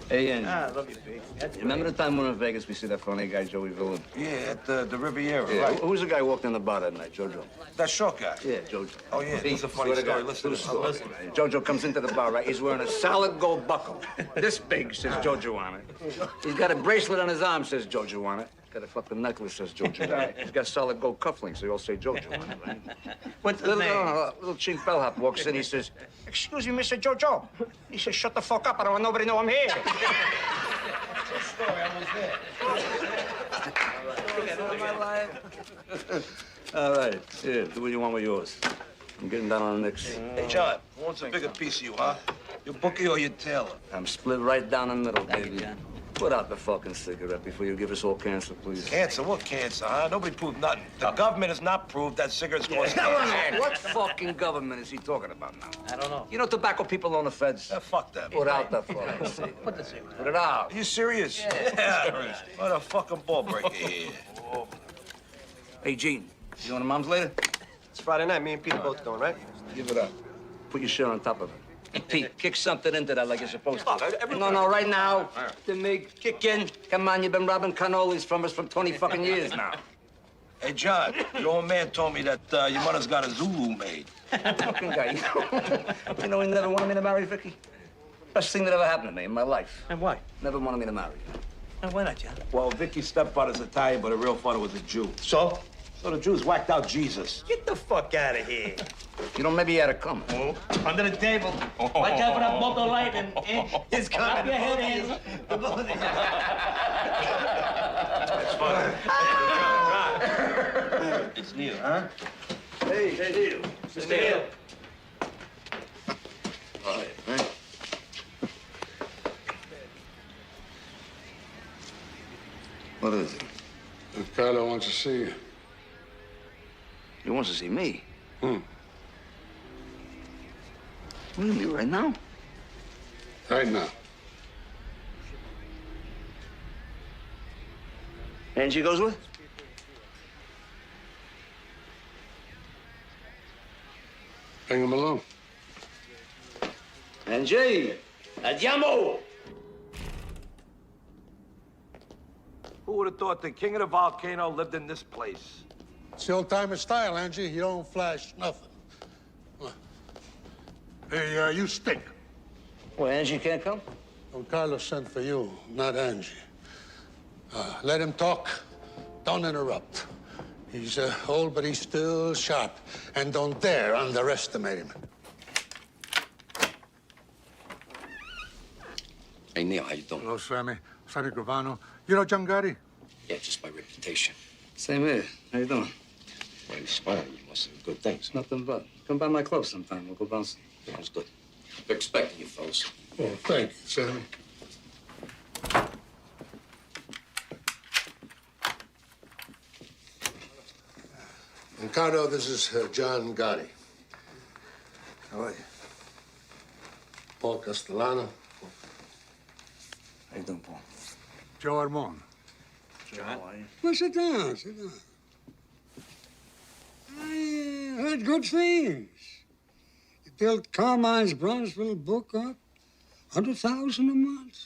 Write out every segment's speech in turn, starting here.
Hey, Angie. Love you, big. Remember the time we were in Vegas, we see that funny guy, Joey Villain? Yeah, at the Riviera, Yeah. right? Who was the guy who walked in the bar that night, Jojo? That short guy. Yeah, Jojo. Oh, yeah, this is a funny story. Listen to this. Jojo comes into the bar, right? He's wearing a solid gold buckle. This big, says Jojo on it. He's got a bracelet on his arm, says Jojo on it. He's got a fucking necklace, says Jojo on it. He's got solid gold cufflinks, they all say Jojo on it, right? What's his name? Little chink bellhop walks in, he says, "Excuse me, Mr. Jojo." He says, "Shut the fuck up, I don't want nobody to know I'm here." Story, I was there. All right, here, do what you want with yours. I'm getting down on the Knicks. Hey, John, who wants a bigger piece of you, huh? Your bookie or your tailor? I'm split right down the middle, Thank baby. you, John. Put out the fucking cigarette before you give us all cancer, please. Cancer? What cancer, huh? Nobody proved nothing. The government has not proved that cigarettes cause cancer. What fucking government is he talking about now? I don't know. You know tobacco people own the feds? Fuck that. Put out the fucking cigarette. Put the cigarette. Put it out. Are you serious? Yeah. What a fucking ball breaker here. Hey, Gene, you going to Mom's later? It's Friday night. Me and Peter both going, right? Give it up. Put your shirt on top of it. Hey, Pete, kick something into that like you're supposed to. every- No, right now. The Mig, kick in. Come on, you've been robbing cannolis from us for 20 fucking years now. Hey, John, your old man told me that your mother's got a Zulu maid. Fucking guy. You know he never wanted me to marry Vicky? Best thing that ever happened to me in my life. And why? Never wanted me to marry. And why not, John? Well, Vicky's stepfather's Italian, but her real father was a Jew. So? So the Jews whacked out Jesus. Get the fuck out of here. You know, maybe he had it coming. Under the table. Watch out for that bolt of lightning. It's coming. Up your head is. That's fine. It's Neil, huh? Hey, Neil. Mr. Hill. All right, man. What is it? Ricardo wants to see you. He wants to see me. Hmm. What do you mean, right now? Right now. Angie goes with? Bring him along. Angie! Andiamo! Who would have thought the king of the volcano lived in this place? It's the old-timer style, Angie. You don't flash nothing. Hey, you stink. Well, Angie can't come? Don Carlos sent for you, not Angie. Let him talk. Don't interrupt. He's old, but he's still sharp. And don't dare underestimate him. Hey, Neil, how you doing? Hello, Sammy. Sammy Gravano. You know John Gotti? Yeah, just by reputation. Same here. How you doing? Well, you smile. You must have good things. Nothing but. Come by my club sometime. We'll go bouncing. Sounds good. We're expecting you, fellas. Oh, thank you, Sammy. Ricardo, this is John Gotti. How are you? Paul Castellano. How you doing, Paul? Joe Armon. John? How are you? Well, sit down, sit down. I heard good things. You built Carmine's Bronzeville book up. 100,000 a month.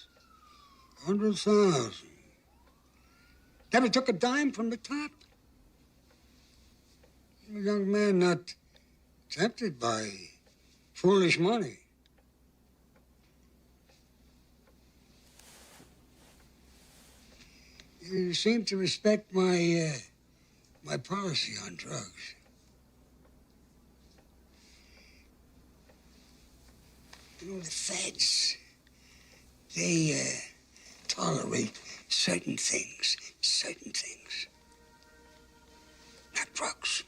100,000. Never took a dime from the top. A young man not tempted by foolish money. You seem to respect my policy on drugs. You know, the feds, they tolerate certain things. Not drugs.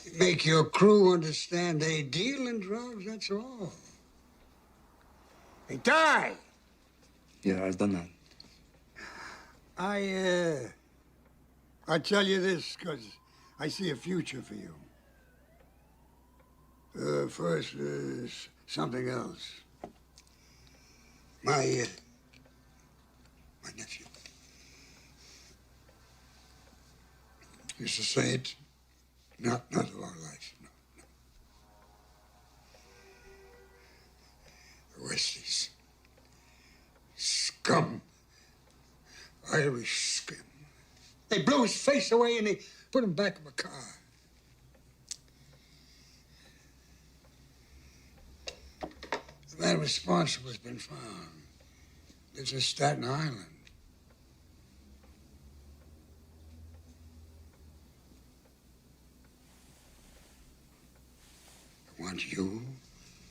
You make your crew understand they deal in drugs, that's all. They die. Yeah, I've done that. I tell you this because I see a future for you. First, something else. My nephew used to say it, not a long life, no. Irish scum. They blew his face away and they put him back in the car. The man responsible has been found. Lives in Staten Island. I want you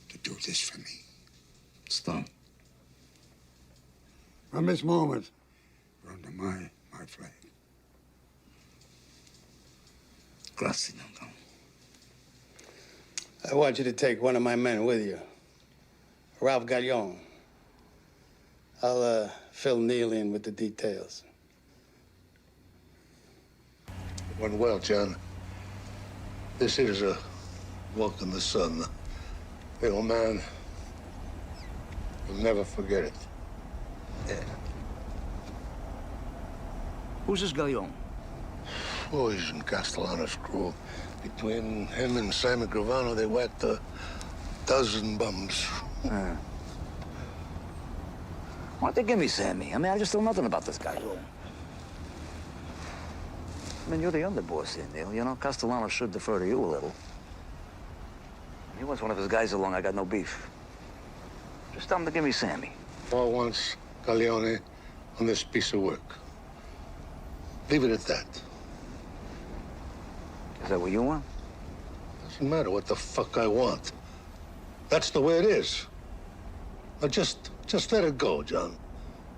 to do this for me. It's done. From this moment, you're under my flag. Grazie, Duncan. I want you to take one of my men with you. Ralph Gallion. I'll fill Neil in with the details. It went well, John. This is a walk in the sun. The old man will never forget it. Yeah. Who's this Gallion? Boys in Castellano's crew. Between him and Sammy Gravano, they whacked a dozen bums. Why don't they give me Sammy? I mean, I just know nothing about this guy. I mean, you're the underboss here, Neil. You know, Castellano should defer to you a little. He wants one of his guys along. I got no beef. Just tell him to give me Sammy. Paul wants Gallione on this piece of work. Leave it at that. Is that what you want? Doesn't matter what the fuck I want. That's the way it is. Now just let it go, John.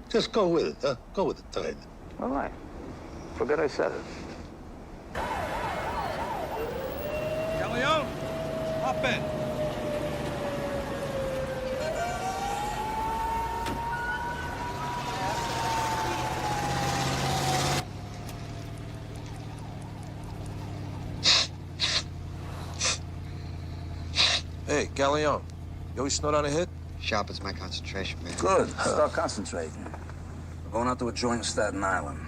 Just go with it, huh? Go with the tide. All right. Forget I said it. Gallion, hop in. Hey, Gallion, you always snort on a hit? Sharpens my concentration, man. Good. Start concentrating. We're going out to a joint in Staten Island.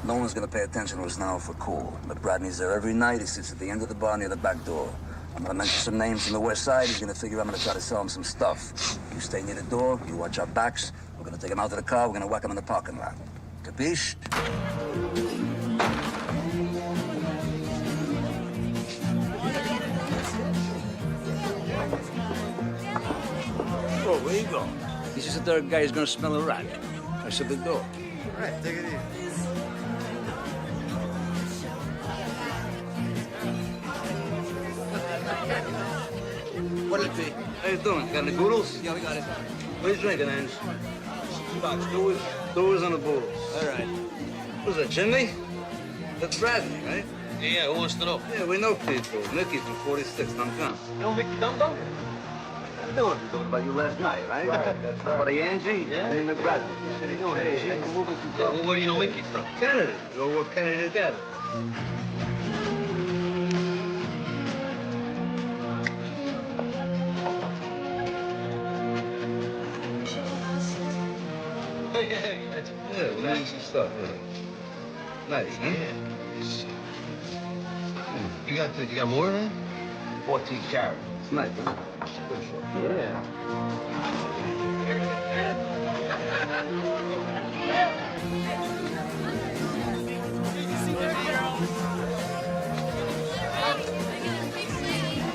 No one's gonna pay attention to us now for cool. But Bradney's there every night. He sits at the end of the bar near the back door. I'm gonna mention some names from the west side. He's gonna figure I'm gonna try to sell him some stuff. You stay near the door. You watch our backs. We're gonna take him out to the car. We're gonna whack him in the parking lot. Capiche? Oh, where you going? He's just a third guy. He's gonna smell a rat. I said the door. All right, take it easy. What'll it be? How you doing? Got any boodles? Yeah, we got it. What are you drinking, Ange? Doers and a boodles. All right. Who's that, Jimmy? That's Bradley, right? Yeah, who wants to know? Yeah, we know people. Mickey from 46, downtown. You know Mickey Dum Dum? What are you doing? Talking about you last night, right? That's buddy Angie. Yeah. And Bradley. What are you doing, Angie? Well, where do you know Mickey from? Kennedy. Go with Kennedy together. Hey, Yeah, well, nice stuff. Yeah. Nice, huh? You got more of that? 14 carats. It's nice, huh? Good shot. Yeah.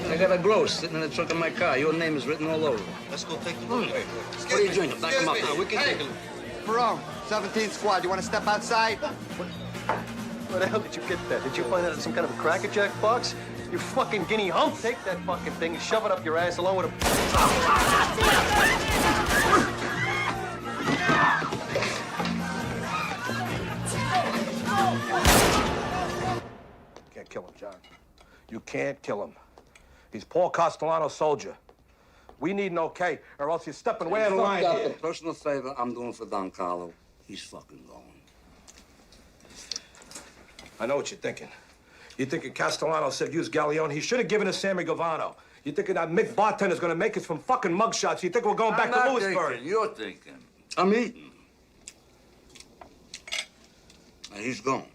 I got a gross sitting in the trunk of my car. Your name is written all over it. Let's go take a look. What are you drinking? Back him up. We can take a look. Perone, 17th squad. You want to step outside? Where the hell did you get that? Did you find that at some kind of a Cracker Jack box? You fucking guinea hump. Take that fucking thing and shove it up your ass along with a... Can't kill him, John. You can't kill him. He's Paul Castellano's soldier. We need an okay, or else you're stepping way out of line The here. personal favor I'm doing for Don Carlo, he's fucking going. I know what you're thinking. You're thinking Castellano said use Gallione. He should have given us Sammy Gavano. You're thinking that Mick bartender's gonna make us from fucking mugshots. You think we're going back to Lewisburg. You're thinking. I'm eating. And he's gone.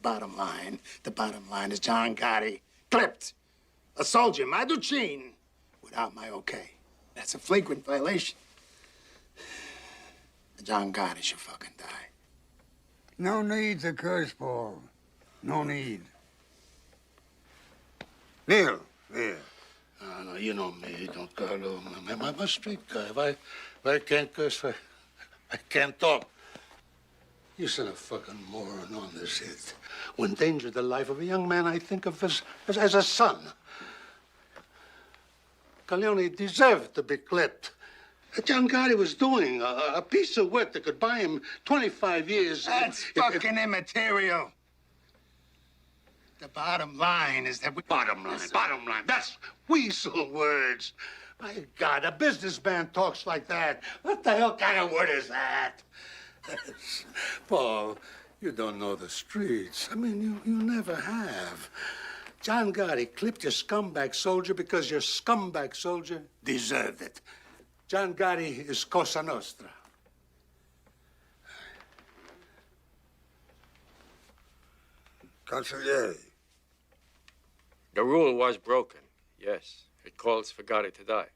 bottom line is John Gotti clipped a soldier, Maduchin, without my okay. That's a flagrant violation. John Gotti should fucking die. No need to curse, Paul. No need. Neil, there. No, you know me, Don Carlo. I'm a street guy. If I can't curse, I can't talk. You sent a fucking moron on this hit. Who endangered the life of a young man I think of as a son. Corleone deserved to be clipped. John Gotti was doing a piece of work that could buy him 25 years. That's fucking immaterial. The bottom line is that we... Bottom line. That's weasel words. My God, a businessman talks like that. What the hell kind of word is that? Paul, you don't know the streets. I mean, you never have. John Gotti clipped your scumbag soldier because your scumbag soldier deserved it. John Gotti is Cosa Nostra. Consigliere. The rule was broken, yes. It calls for Gotti to die.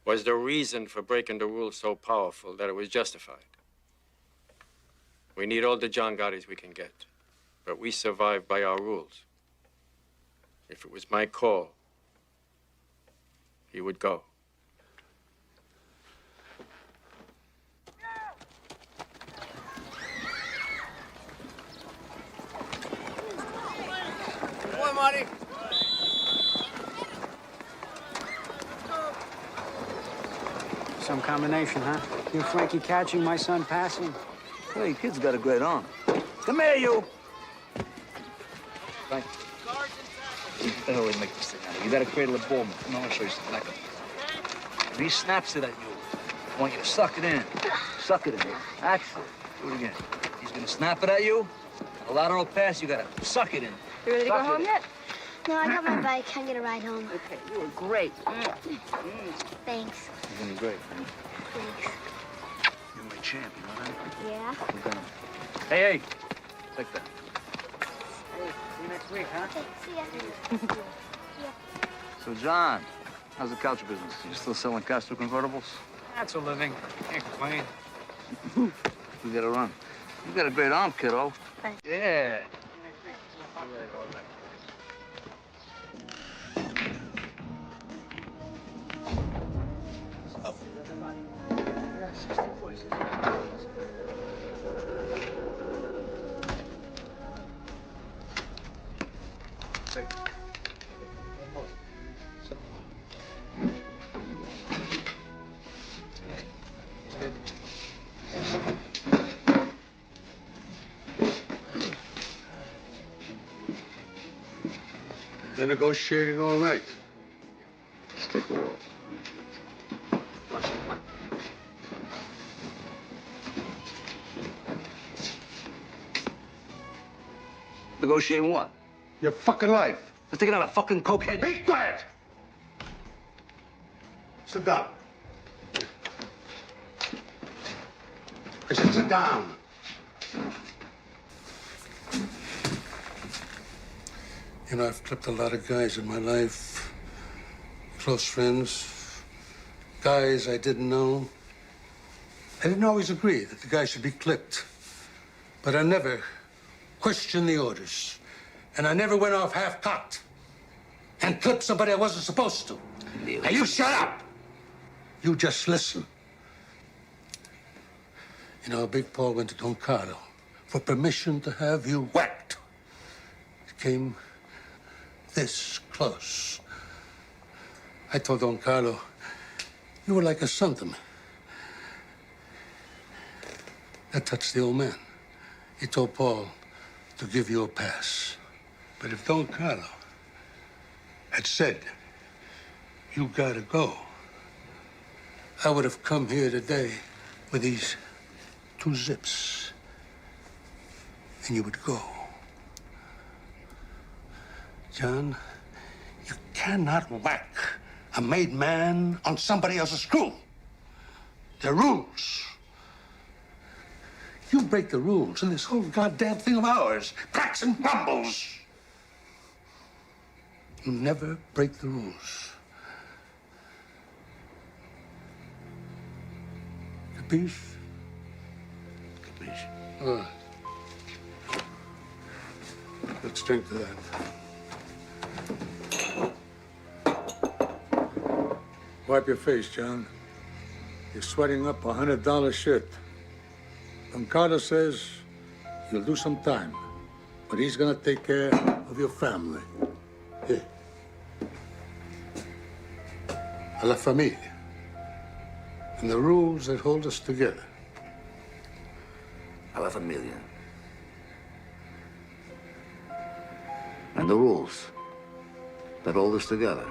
Was the reason for breaking the rule so powerful that it was justified? We need all the John Gottis we can get, but we survive by our rules. If it was my call, he would go. Come on, Marty. Some combination, huh? You Frankie catching, my son passing? Hey, kid's got a great arm. Come here, you. Frank. What the hell we make this thing out of? You gotta cradle the ball. Come on, I'll show you something like it. If he snaps it at you, I want you to suck it in. Suck it in. Actually, do it again. He's gonna snap it at you. A lateral pass, you gotta suck it in. You ready to go Suck home it yet? No, I got my bike. Can't get a ride home. Okay, you were great. Thanks. You're doing great, man. Thanks. You're my champ, you know that? Yeah? We're gonna... Hey, take that. Hey, see you next week, huh? Okay, see ya. So, John, how's the couch business? You still selling Castro convertibles? That's a living. Can't complain. We gotta run. You got a great arm, kiddo. Thanks. Yeah. Been negotiating all night. Stick a wall. Negotiating what? Your fucking life. They're taking out a fucking cokehead. Be quiet! Sit down. I said sit down. You know, I've clipped a lot of guys in my life. Close friends. Guys I didn't know. I didn't always agree that the guy should be clipped. But I never questioned the orders. And I never went off half-cocked and clipped somebody I wasn't supposed to. Now, you shut up! You just listen. You know, Big Paul went to Don Carlo for permission to have you whacked. It came this close. I told Don Carlo, you were like a son to me. That touched the old man. He told Paul to give you a pass. But if Don Carlo had said, you gotta go, I would have come here today with these 2 zips, and you would go. John, you cannot whack a made man on somebody else's screw. There are rules. You break the rules in this whole goddamn thing of ours. Cracks and crumbles. You never break the rules. Capiche? Capiche. All right. Let's drink to that. Wipe your face, John. You're sweating up $100 shit. Don Carlos says you'll do some time, but he's gonna take care of your family. Here. A la familia. And the rules that hold us together. A la familia. And the rules that hold us together.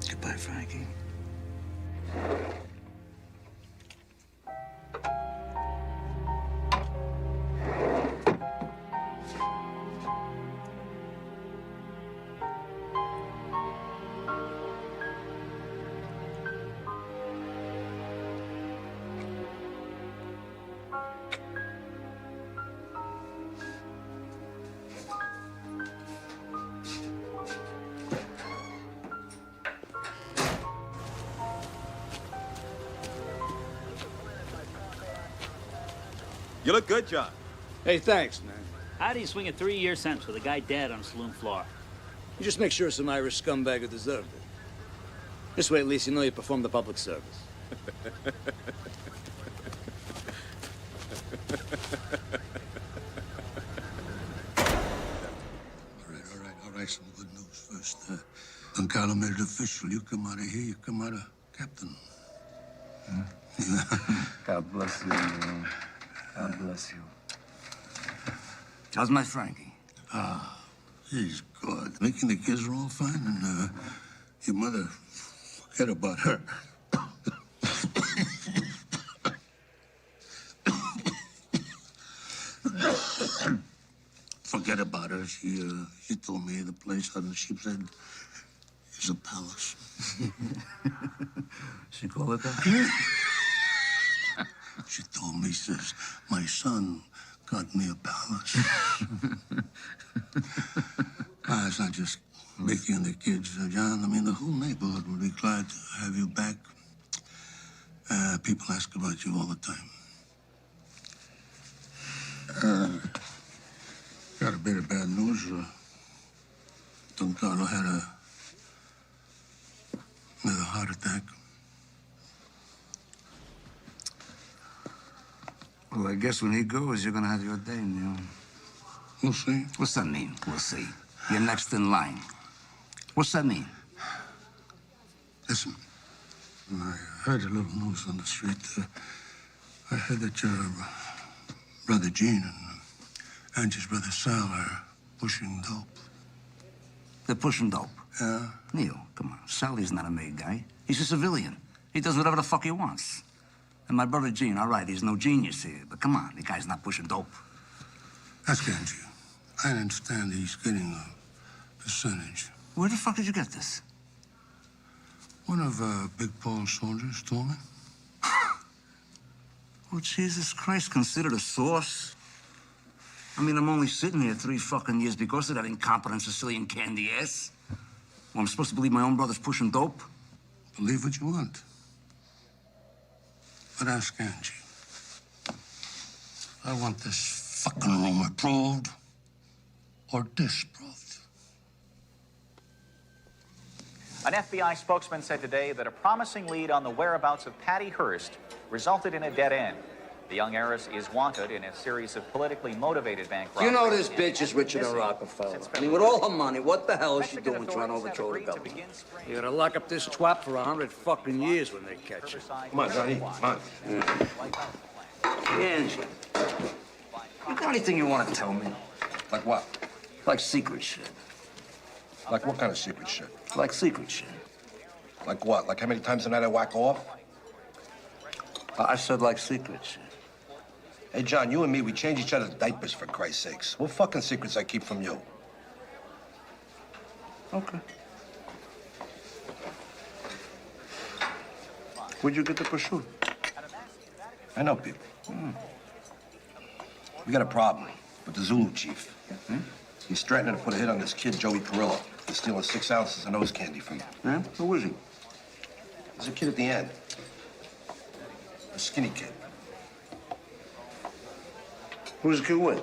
Goodbye, Frankie. You look good, John. Hey, thanks, man. How do you swing a 3-year sentence with a guy dead on a saloon floor? You just make sure some Irish scumbag who deserved it. This way, at least, you know you performed the public service. All right, some good news first. Don Carlo made it official. You come out of here, you come out of captain. God bless you, man. God bless you. How's my Frankie? Ah, he's good. Making the kids are all fine, and your mother, forget about her. Forget about her. She told me the place out in Sheepshead is a palace. She call it that? She told me, says, my son got me a palace. It's not just Mickey and the kids, John. I mean, the whole neighborhood would be glad to have you back. People ask about you all the time. Got a bit of bad news. Don Carlo had another heart attack. Well, I guess when he goes, you're gonna have your day, Neil. We'll see. What's that mean? We'll see. You're next in line. What's that mean? Listen, I heard a little news on the street. I heard that your brother Gene and Angie's brother Sal are pushing dope. They're pushing dope. Yeah? Neil, come on. Sally's not a made guy. He's a civilian. He does whatever the fuck he wants. And my brother Gene, all right, he's no genius here, but come on, the guy's not pushing dope. Ask Angie. I understand he's getting a percentage. Where the fuck did you get this? One of Big Paul's soldiers told me. Oh, Jesus Christ, considered a source? I mean, I'm only sitting here 3 fucking years because of that incompetent Sicilian candy ass. Well, I'm supposed to believe my own brother's pushing dope? Believe what you want. But ask Angie. I want this fucking rumor proved or disproved. An FBI spokesman said today that a promising lead on the whereabouts of Patty Hearst resulted in a dead end. The young heiress is wanted in a series of politically motivated bank robberies. You know this bitch is richer than Rockefeller. I mean, with all her money, what the hell is she doing trying to overthrow the government? You gotta lock up this twat for 100 fucking years when they catch her. Come on, Johnny. Come on. Angie, you got anything you want to tell me? Like what? Like secret shit. Like what kind of secret shit? Like secret shit. Like what? Like how many times a night I whack off? I said like secret shit. Hey, John, you and me, we change each other's diapers, for Christ's sakes. What fucking secrets I keep from you? Okay. Where'd you get the prosciutto? I know people. We got a problem with the Zulu chief. He's threatening to put a hit on this kid, Joey Carrillo. He's stealing 6 ounces of nose candy from him. Yeah? Who is he? There's a kid at the end. A skinny kid. Who's the kid with?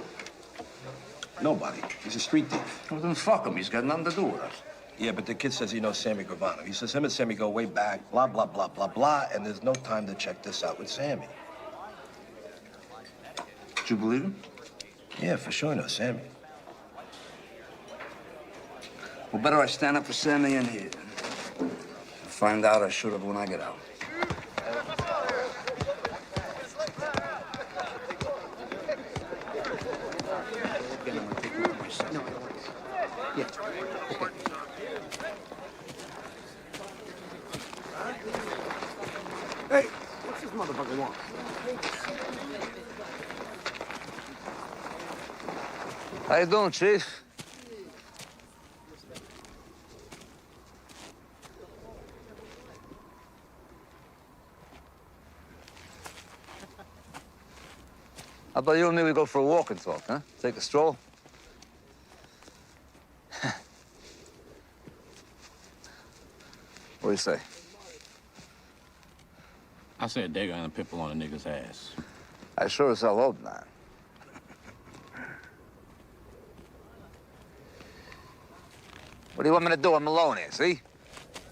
Nobody. He's a street thief. Well, then fuck him. He's got nothing to do with us. Yeah, but the kid says he knows Sammy Gravano. He says him and Sammy go way back, blah, blah, blah, blah, blah, and there's no time to check this out with Sammy. Did you believe him? Yeah, for sure, no Sammy. Well, better I stand up for Sammy in here. Find out I should have when I get out. Hey, what's this motherfucker want? How you doing, Chief? How about you and me, we go for a walk and talk, huh? Take a stroll? What do you say? I said they're gonna pimple on a nigga's ass. I sure as hell hope not. What do you want me to do? I'm alone here, see?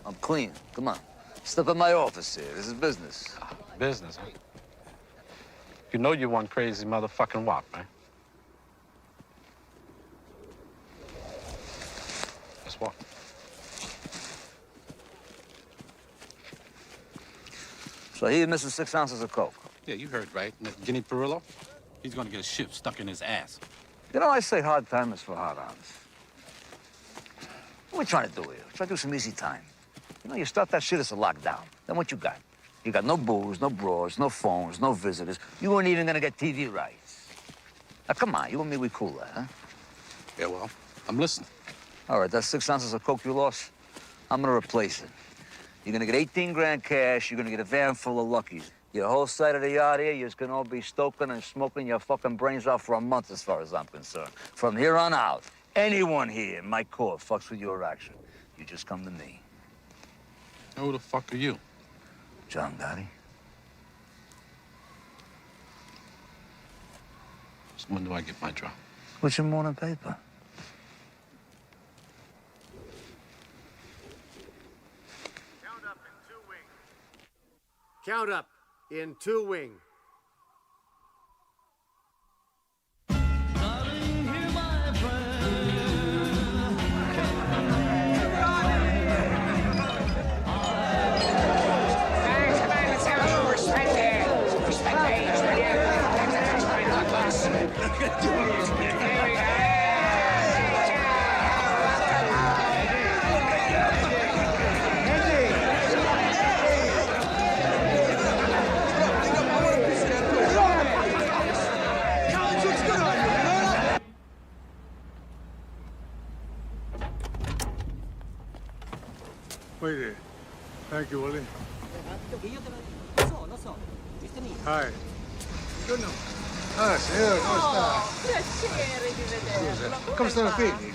I'm clean. Come on. Step in my office here. This is business. Business, huh? You know you one crazy motherfucking wop, man. Let's walk. So he's missing 6 ounces of coke. Yeah, you heard right. And that Guinea Perillo, he's gonna get a ship stuck in his ass. You know, I say hard time is for hard-ons. What are we trying to do here? Try to do some easy time. You know, you start that shit as a lockdown. Then what you got? You got no booze, no bras, no phones, no visitors. You weren't even gonna get TV rights. Now, come on, you and me, we cool that, huh? Yeah, well, I'm listening. All right, that's 6 ounces of coke you lost. I'm gonna replace it. You're gonna get 18 grand cash. You're gonna get a van full of Luckies. Your whole side of the yard here, you're just gonna all be stoking and smoking your fucking brains off for a month, as far as I'm concerned. From here on out, anyone here in my court fucks with your action, you just come to me. Who the fuck are you? John Gotti. So when do I get my drop? What's your morning paper? Count up in 2 wing. Wait there. Thank you, Willie. Hi. Ah, signore, come sta? Piacere di vederla. Scusa, come stanno i figli?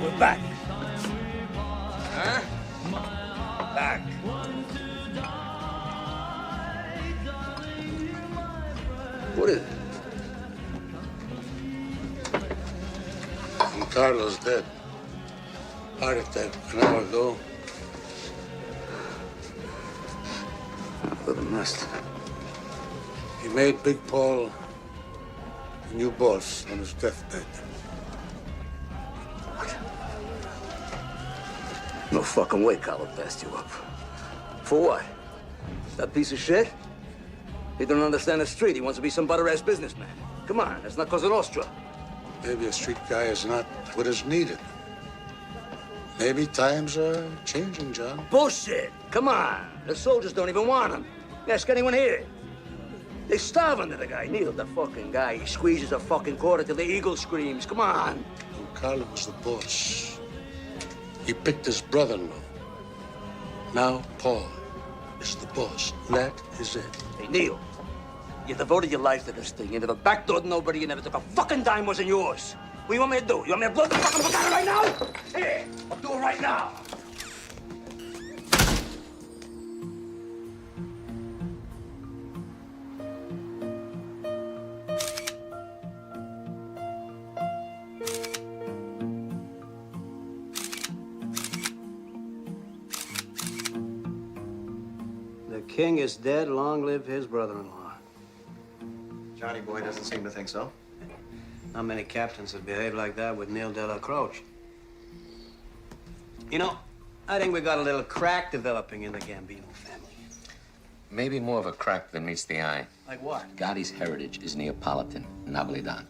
We're back. Huh? Back. What is it? And Carlos dead. Heart attack an hour ago. What a mess. He made Big Paul a new boss on his deathbed. No fucking way Carlo passed you up. For what? That piece of shit? He don't understand the street. He wants to be some butter-ass businessman. Come on, that's not Cosa Nostra. Maybe a street guy is not what is needed. Maybe times are changing, John. Bullshit! Come on. The soldiers don't even want him. Ask anyone here. They starve under the guy. Neil, the fucking guy. He squeezes a fucking quarter till the eagle screams. Come on. When Carlo was the boss, he picked his brother-in-law. Now Paul is the boss. That is it. Hey, Neil, you devoted your life to this thing. You never backdoored nobody. You never took a fucking dime wasn't yours. What do you want me to do? You want me to blow the fucking fuck out of it right now? Here, I'll do it right now. The king is dead. Long live his brother-in-law. Johnny boy doesn't seem to think so. Not many captains would behave like that with Neil de la Croce. You know, I think we got a little crack developing in the Gambino family. Maybe more of a crack than meets the eye. Like what? Gotti's heritage is Neapolitan, Napolitan.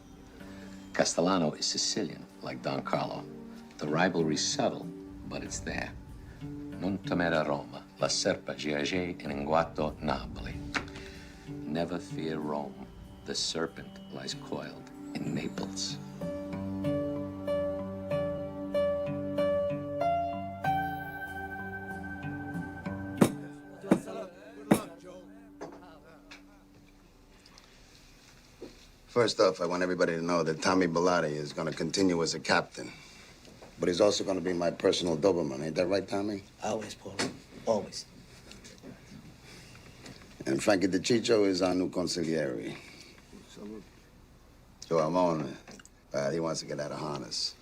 Castellano is Sicilian, like Don Carlo. The rivalry's subtle, but it's there. Non temere Roma, la serpa giace in guato Napoli. Never fear Rome. The serpent lies coiled in Naples. First off, I want everybody to know that Tommy Bellotti is going to continue as a captain. But he's also going to be my personal Doberman. Ain't that right, Tommy? Always, Paul. Always. And Frankie DeCiccio is our new consigliere. Joe Amon, he wants to get out of harness.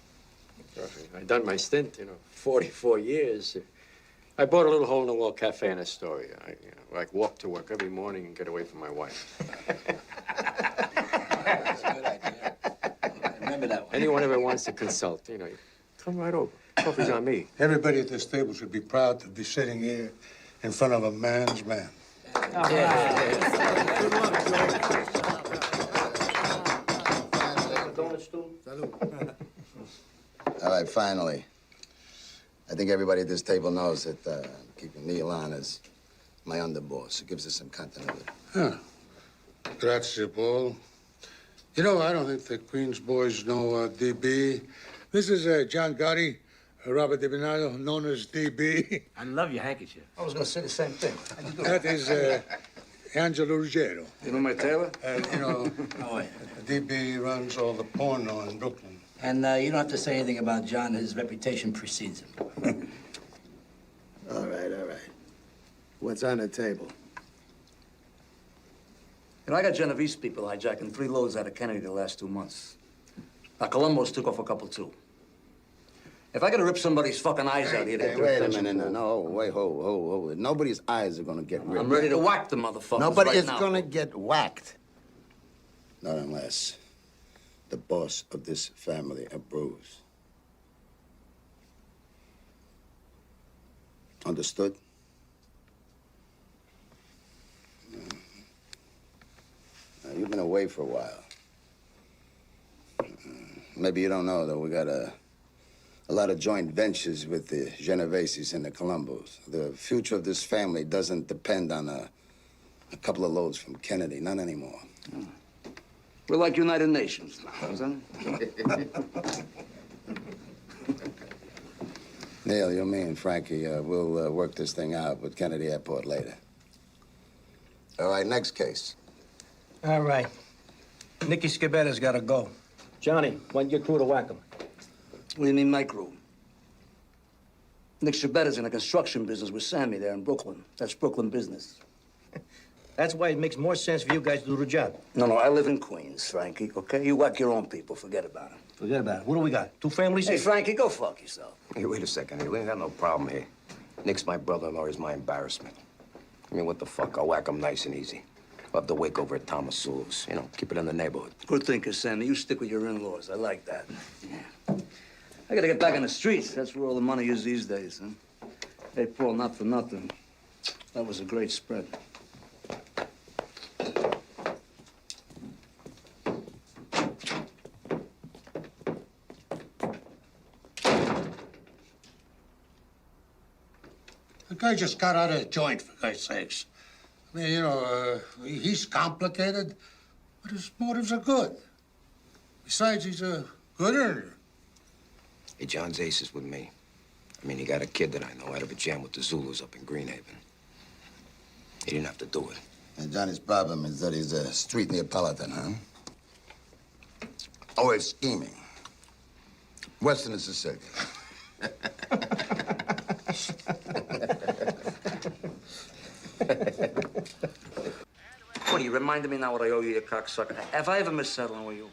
I done my stint, 44 years. I bought a little hole-in-the-wall cafe in Astoria. I walk to work every morning and get away from my wife. That's a good idea. Remember that one. Anyone ever wants to consult, come right over. Coffee's on me. Everybody at this table should be proud to be sitting here in front of a man's man. All right, finally. I think everybody at this table knows that I'm keeping Neil on as my underboss. It gives us some continuity. Huh. Grazie, Paul. You know, I don't think the Queen's boys know DB. This is John Gotti, Robert Di Bernardo, known as DB. I love your handkerchief. I was going to say the same thing. That is Angelo Ruggiero. You know my tailor? DB runs all the porno in Brooklyn. And you don't have to say anything about John. His reputation precedes him. All right. What's on the table? I got Genovese people hijacking 3 loads out of Kennedy the last 2 months. Now, Colombo's took off a couple, too. If I gotta rip somebody's fucking eyes out here... Hey, wait a minute. No, wait, hold. Nobody's eyes are gonna get ripped. I'm ready to whack the motherfuckers Nobody right is now. gonna get whacked. Not unless the boss of this family approves. Understood? Now, you've been away for a while. Maybe you don't know, though, we got a lot of joint ventures with the Genoveses and the Colombos. The future of this family doesn't depend on a couple of loads from Kennedy. Not anymore. We're like United Nations now, isn't it? Neil, you, me, and Frankie, we'll work this thing out with Kennedy Airport later. All right, next case. All right. Nicky Scabetta's got to go. Johnny, why don't you get crew to whack him? What do you mean, my crew? Nick Shabeta's in the construction business with Sammy there in Brooklyn. That's Brooklyn business. That's why it makes more sense for you guys to do the job. No, I live in Queens, Frankie, okay? You whack your own people. Forget about it. Forget about it. What do we got? 2 families? Hey, Frankie, go fuck yourself. Hey, wait a second. Hey, we ain't got no problem here. Nick's my brother-in-law. He's my embarrassment. I mean, what the fuck? I'll whack him nice and easy. We'll have to wake over at Thomas Sewell's. You know, keep it in the neighborhood. Good thinking, Sammy. You stick with your in-laws. I like that. Yeah. I gotta get back on the streets. That's where all the money is these days, huh? Hey, Paul, not for nothing. That was a great spread. The guy just got out of a joint, for God's sakes. I mean, you know, he's complicated, but his motives are good. Besides, he's a good earner. Hey, John's ace is with me. I mean, he got a kid that I know out of a jam with the Zulus up in Greenhaven. He didn't have to do it. And Johnny's problem is that he's a street Neapolitan, huh? Oh, it's scheming. Western Sicilian. What, you reminded me now what I owe you, you cocksucker? Have I ever missed settling with you?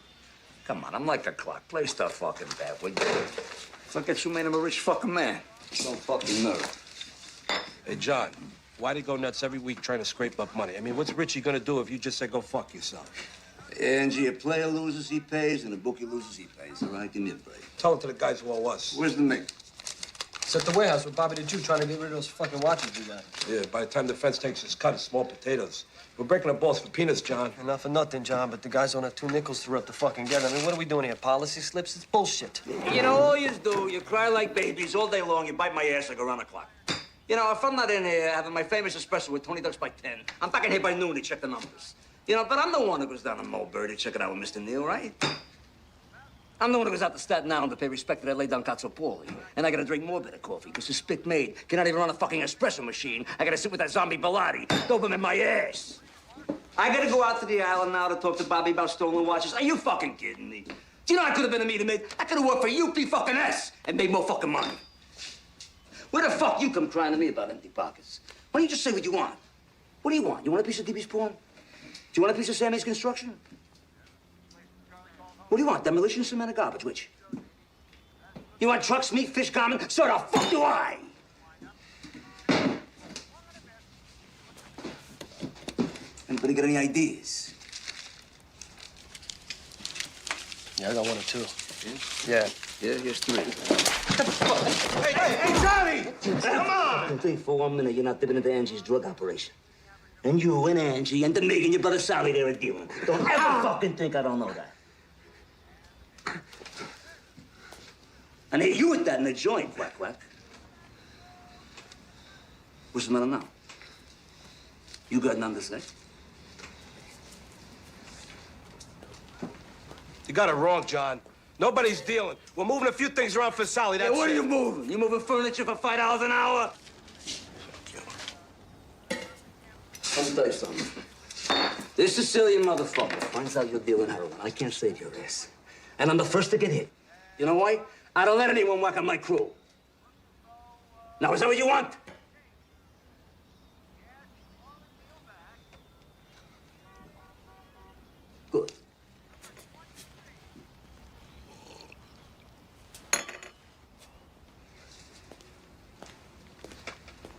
Come on, I'm like a clock. Play stuff fucking bad, will you? Look at you made him a rich fucking man. Don't fucking nerve. Hey, John, why'd he go nuts every week trying to scrape up money? I mean, what's Richie gonna do if you just say go fuck yourself? Angie, a player loses, he pays, and a bookie loses, he pays. All right, give me a break. Tell it to the guys who owe us. Where's the mate? It's at the warehouse with Bobby the Jew trying to get rid of those fucking watches we got. Yeah, by the time the fence takes his cut, it's small potatoes. We're breaking the balls for peanuts, John. Enough for nothing, John, but the guys don't have 2 nickels to rub the fucking get. I mean, what are we doing here? Policy slips? It's bullshit. You know, all you do, you cry like babies all day long, you bite my ass like around the clock. You know, if I'm not in here having my famous espresso with 20 ducks by 10, I'm back in here by noon to check the numbers. You know, but I'm the one who goes down to Mulberry to check it out with Mr. Neal, right? I'm the one who goes out to Staten Island to pay respect to that lay down Cazzopoli. And I gotta drink more bitter coffee, because the spit maid cannot even run a fucking espresso machine. I gotta sit with that zombie Bilotti, dope him in my ass. I gotta go out to the island now to talk to Bobby about stolen watches. Are you fucking kidding me? Do you know I could have been a meter maid? I could have worked for UP and made more fucking money. Where the fuck you come crying to me about empty pockets? Why don't you just say what you want? What do you want? You want a piece of DB's porn? Do you want a piece of Sammy's construction? What do you want? Demolition, cement, or garbage? Which? You want trucks, meat, fish, garment? So the fuck do I? Anybody got any ideas? Yeah, I got 1 or 2. Yeah? Yeah, here's 3. Hey, Johnny! Come on! Don't think for 1 minute you're not dipping into Angie's drug operation. And you and Angie and the Mig and your brother Sally there are dealing. Don't ever fucking think I don't know that. And hey, you with that in the joint, quack, quack. What's the matter now? You got nothing to say? You got it wrong, John. Nobody's dealing. We're moving a few things around for Sally, that's Hey, what it. are you moving? You moving furniture for $5 an hour? Let me tell you something. This Sicilian motherfucker finds out you're dealing heroin. I can't save your ass. And I'm the first to get hit. You know why? I don't let anyone whack on my crew. Now, is that what you want? Good.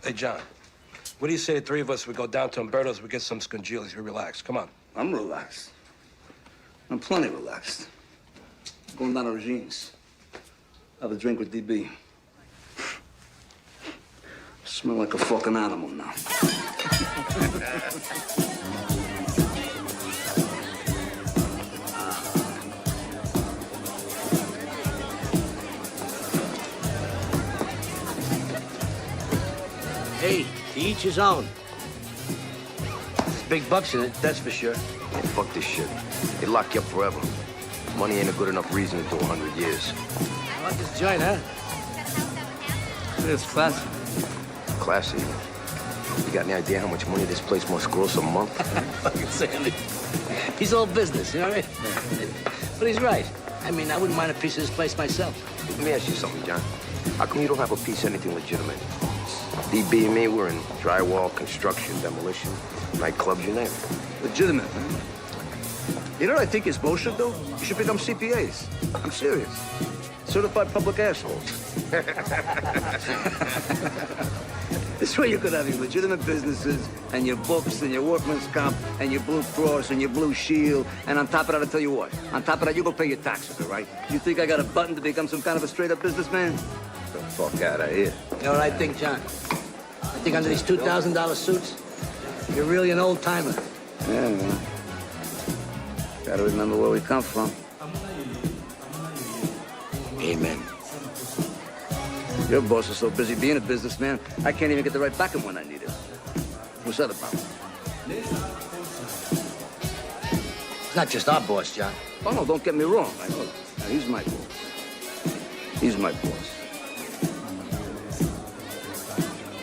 Hey, John, what do you say the 3 of us, we go down to Umberto's, we get some scongilis, we relax. Come on. I'm relaxed. I'm plenty relaxed. Going down to Regine's. Have a drink with DB. Smell like a fucking animal now. Hey, to each his own. There's big bucks in it, that's for sure. Hey, fuck this shit. They lock you up forever. Money ain't a good enough reason to do 100 years. I like this joint, huh? It's classy. Classy. You got any idea how much money this place must gross a month? Fucking Sammy. He's all business, you know what I mean? But he's right. I mean, I wouldn't mind a piece of this place myself. Let me ask you something, John. How come you don't have a piece of anything legitimate? DB and me, we're in drywall, construction, demolition, nightclubs, you name it. Legitimate, man. You know what I think is bullshit, though? You should become CPAs. I'm serious. Certified public assholes. This way you could have your legitimate businesses and your books and your workman's comp and your Blue Cross and your Blue Shield. And on top of that, I'll tell you what. On top of that, you go pay your taxes, all right? You think I got a button to become some kind of a straight-up businessman? Get the fuck out of here. You know what I think, John? I think under these $2,000 suits, you're really an old-timer. Yeah, man. Gotta remember where we come from. Amen. Your boss is so busy being a businessman, I can't even get the right back of when I need it. What's that about? It's not just our boss, John. Oh, no, don't get me wrong. I know that. Now, he's my boss. He's my boss.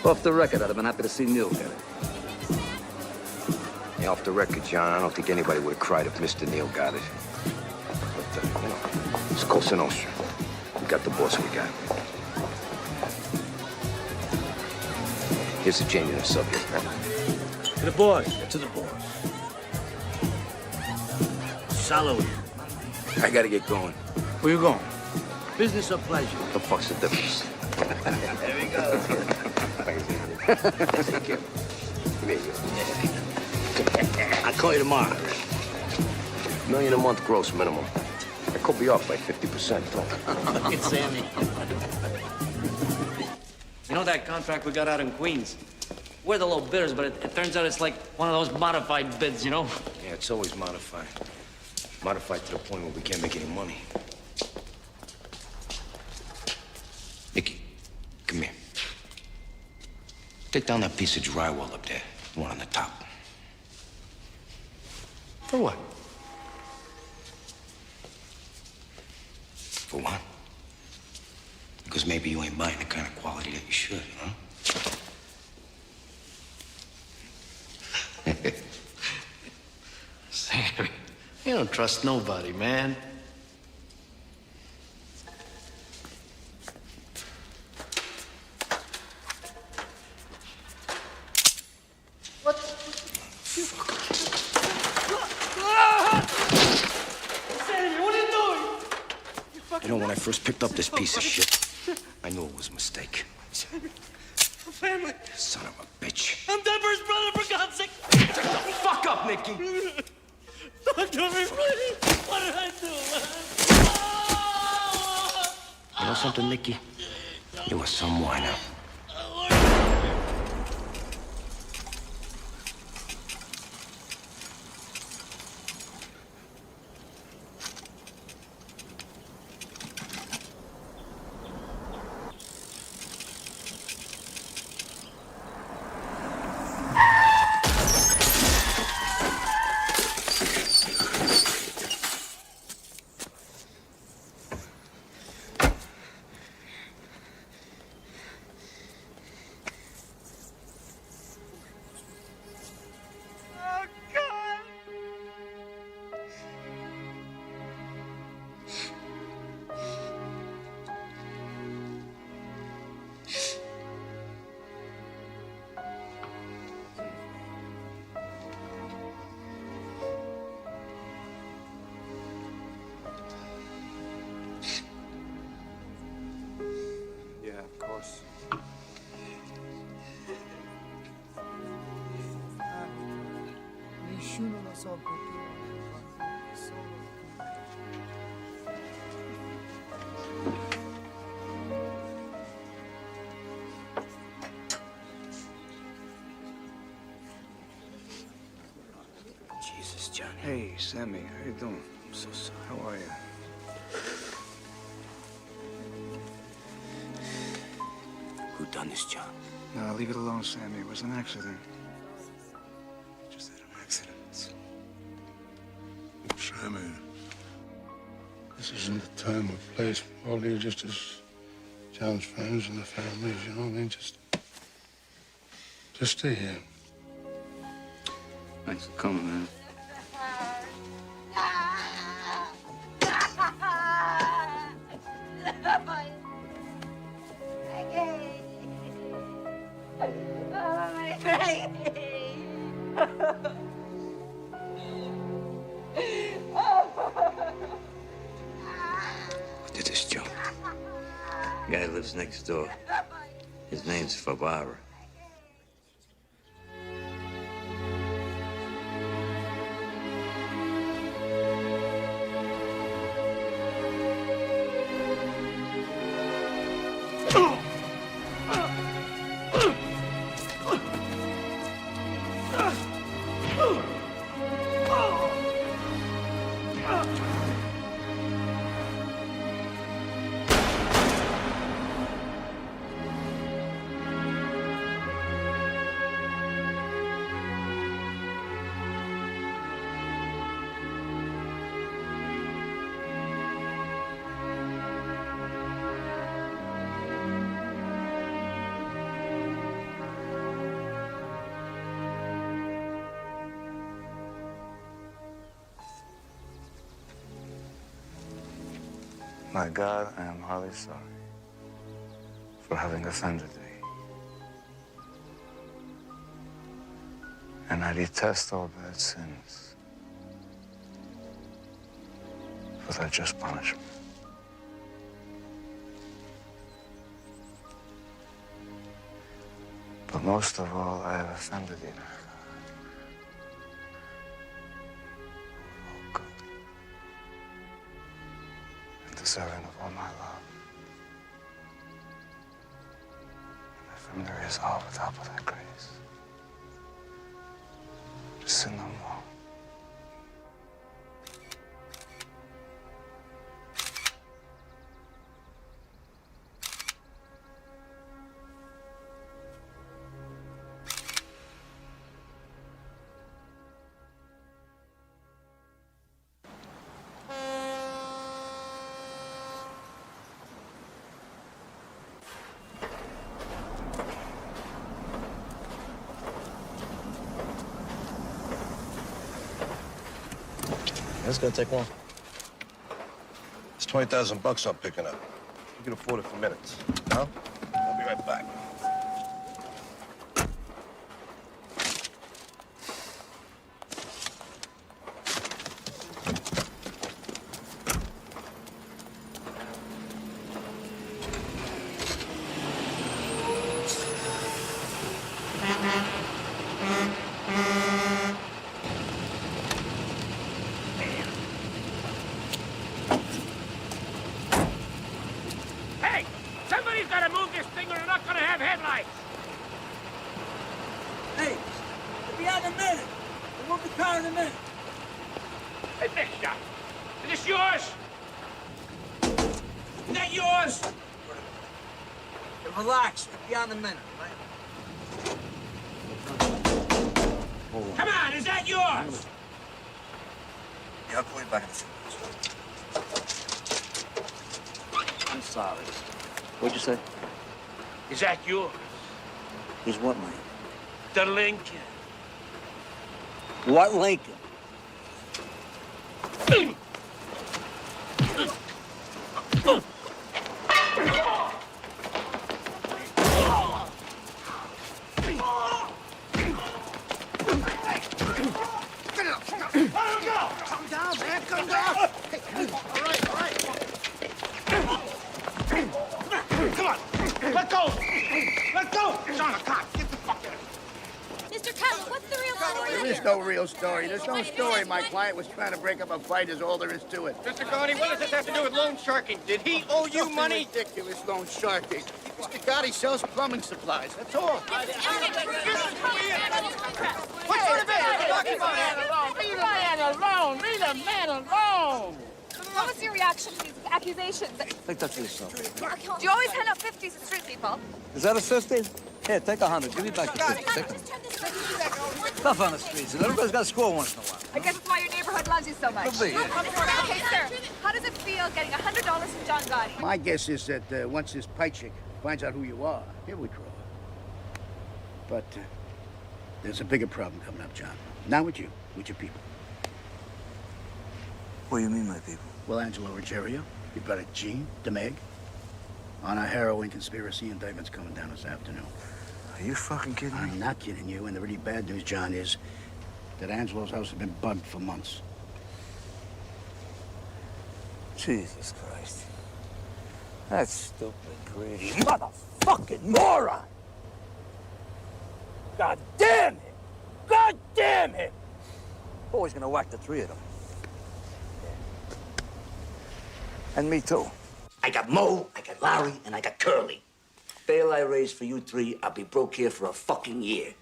Off the record, I'd have been happy to see Neil get it. Yeah, off the record, John, I don't think anybody would have cried if Mr. Neal got it. But, you know, it's Cosa Nostra. We got the boss we got. Here's the change in the subject, man. To the boss. To the boss. Salary. I gotta get going. Where you going? Business or pleasure? The fuck's the difference? There we go. Thank you. Here you go. I'll call you tomorrow. $1 million a month gross minimum. I could be off by 50%, though. Look at Sammy. You know that contract we got out in Queens? We're the low bidders, but it turns out it's like one of those modified bids, you know? Yeah, it's always modified. Modified to the point where we can't make any money. Nicky, come here. Take down that piece of drywall up there, the one on the top. For what? For what? Because maybe you ain't buying the kind of quality that you should, huh? Sammy, you don't trust nobody, man. What? Sammy, what are you doing? You know, when I first picked up this piece of shit, I knew it was a mistake. Sammy, family. Son of a bitch. I'm Denver's brother, for God's sake. Shut the fuck up, Nicky. Don't do me, please. What did I do, man? You know something, Nicky? You were some whiner. Yeah, of course. Nessuno lo so perché. Solo. Jesus, Johnny. Hey, Sammy, how you doing? I'm so sorry. How are you? Who done this, John? No, leave it alone, Sammy. It was an accident. Just had an accident. Sammy, this isn't the time or place for all you, just as John's friends and the families, you know what I mean? Just stay here. Thanks for coming, man. Who did this, Joe? The guy lives next door. His name's Favara. My God, I am heartily sorry for having offended thee. And I detest all bad sins for their just punishment. But most of all, I have offended thee, my God. And deserving of all my love. And if I'm there is all with help of thy grace. To sin no more. That's gonna take long. It's 20,000 bucks I'm picking up. You can afford it for minutes. No? I'll be right back. Hey! Somebody's got to move this thing or they're not going to have headlights! Hey, it'll be out in a minute. We'll move the car in a minute. Hey, big shot. Is this yours? Is that yours? Hey, relax. It'll be out in a minute, right? Come on, is that yours? Yeah, I'll call you back in a few minutes. I'm sorry. What'd you say? Is that yours? Is what, Mike? The Lincoln. What Lincoln? Come down, man. Come down. Hey, all right. Come on. Let go. Let go. John, a cop. Get the fuck out of here. Mr. Cutler, what's the real story There here? is no real story. There's no story. My client was trying to break up a fight is all there is to it. Mr. Gotti, what does this have to do with loan sharking? Did he owe you Something money? ridiculous loan sharking. Mr. Gotti sells plumbing supplies. That's all. What sort of business are you talking about? Leave the man alone! Leave the man alone! What was your reaction to these accusations? Take that for yourself. Do you always hand out 50s to street people? Is that a 50? Here, take 100. Give me back the 50. Take it. Tough on the streets. Everybody's got to score once in a while. I guess that's why your neighborhood loves you so much. Could be, yeah. Okay, sir. How does it feel getting $100 from John Gotti? My guess is that once this pie chick finds out who you are, he'll withdraw. But there's a bigger problem coming up, John. Not with you, with your people. What do you mean, my people? Well, Angelo Ruggiero, your brother Gene, DeMeg, on a heroin conspiracy indictment's coming down this afternoon. Are you fucking kidding me? I'm not kidding you, and the really bad news, John, is that Angelo's house has been bugged for months. Jesus Christ. That stupid, greedy motherfucking moron! God damn him! God damn him! Always gonna whack the three of them. And me too. I got Mo, I got Larry, and I got Curly. Bail I raised for you three, I'll be broke here for a fucking year.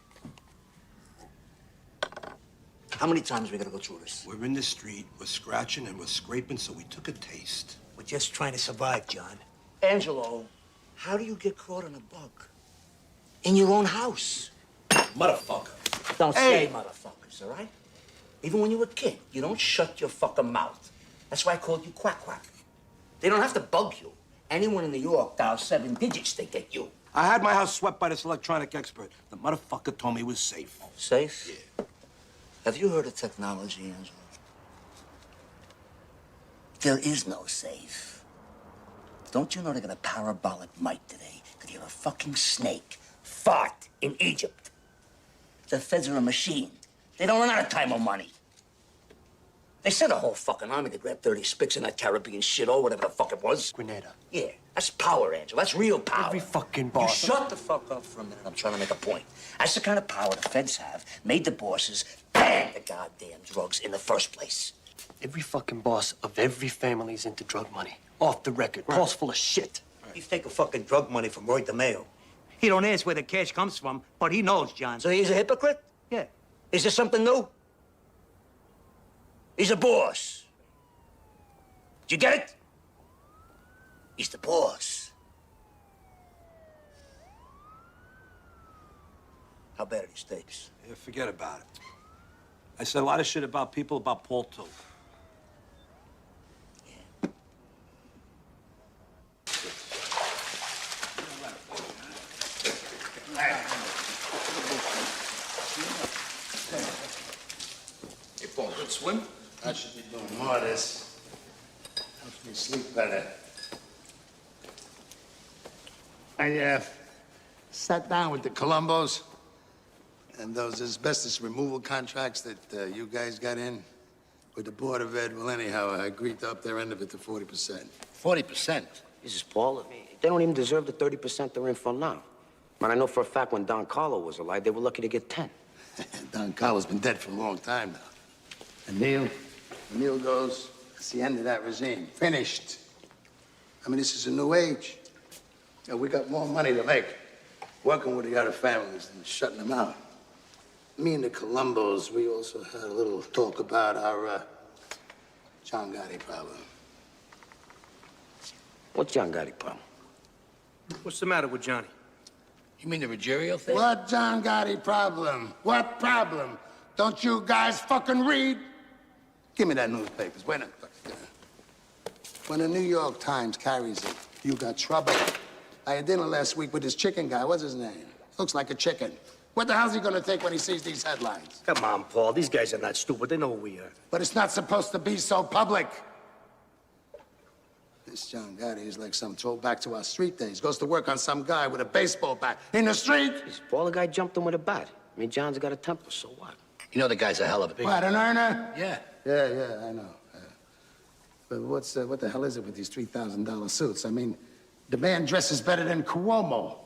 How many times are we gonna go through this? We're in the street, we're scratching and we're scraping, so we took a taste. We're just trying to survive, John. Angelo, how do you get caught in a bug? In your own house. Motherfucker. Don't say motherfuckers, all right? Even when you were a kid, you don't shut your fucking mouth. That's why I called you Quack Quack. They don't have to bug you. Anyone in New York dials 7 digits, they get you. I had my house swept by this electronic expert. The motherfucker told me it was safe. Safe? Yeah. Have you heard of technology, Angelo? There is no safe. Don't you know they got a parabolic mic today? Could hear a fucking snake fart in Egypt. The feds are a machine. They don't run out of time or money. They sent a whole fucking army to grab 30 spics in that Caribbean shit or whatever the fuck it was. Grenada. Yeah, that's power, Angelo. That's real power. Every fucking You boss. shut the fuck up for a minute. I'm trying to make a point. That's the kind of power the feds have. Made the bosses ban the goddamn drugs in the first place. Every fucking boss of every family's into drug money. Off the record. Paul's full of shit. He's taking fucking drug money from Roy DeMeo. He don't ask where the cash comes from, but he knows, John. So he's a hypocrite? Yeah. Is there something new? He's a boss. Did you get it? He's the boss. How bad are these tapes? Yeah, forget about it. I said a lot of shit about people, about Paul, too. Hey, Paul, good swim? I should be doing more of this. Helps me sleep better. I sat down with the Columbos and those asbestos removal contracts that you guys got in with the Board of Ed. Well, anyhow, I agreed to up their end of it to 40%. 40%? Jesus, Paul, they don't even deserve the 30% they're in for now. Man, I know for a fact when Don Carlo was alive, they were lucky to get 10. Don Carlo's been dead for a long time now. And Neil goes, it's the end of that regime. Finished. I mean, this is a new age. You know, we got more money to make working with the other families than shutting them out. Me and the Columbos, we also had a little talk about our John Gotti problem. What's John Gotti problem? What's the matter with Johnny? You mean the Ruggiero thing? What John Gotti problem? What problem? Don't you guys fucking read? Give me that newspapers. Wait a minute. When the New York Times carries it, you got trouble. I had dinner last week with this chicken guy. What's his name? Looks like a chicken. What the hell's he gonna think when he sees these headlines? Come on, Paul. These guys are not stupid. They know who we are. But it's not supposed to be so public. This John Gotti is like some throwback to our street days. Goes to work on some guy with a baseball bat in the street. Jeez, Paul, the guy jumped him with a bat. I mean, John's got a temper, so what? You know the guy's a hell of a big... What, an earner? Yeah. Yeah, I know. But what the hell is it with these $3,000 suits? I mean, the man dresses better than Cuomo.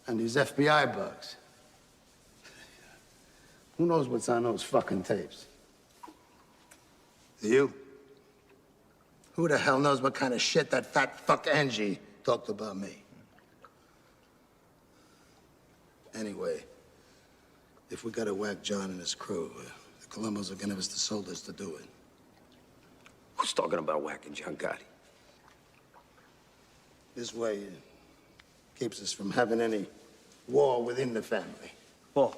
And these FBI bugs. Who knows what's on those fucking tapes? Do you? Who the hell knows what kind of shit that fat fuck Angie talked about me? Anyway, if we gotta whack John and his crew, the Columbos are gonna give us the soldiers to do it. Who's talking about whacking John Gotti? This way, it keeps us from having any war within the family. Paul,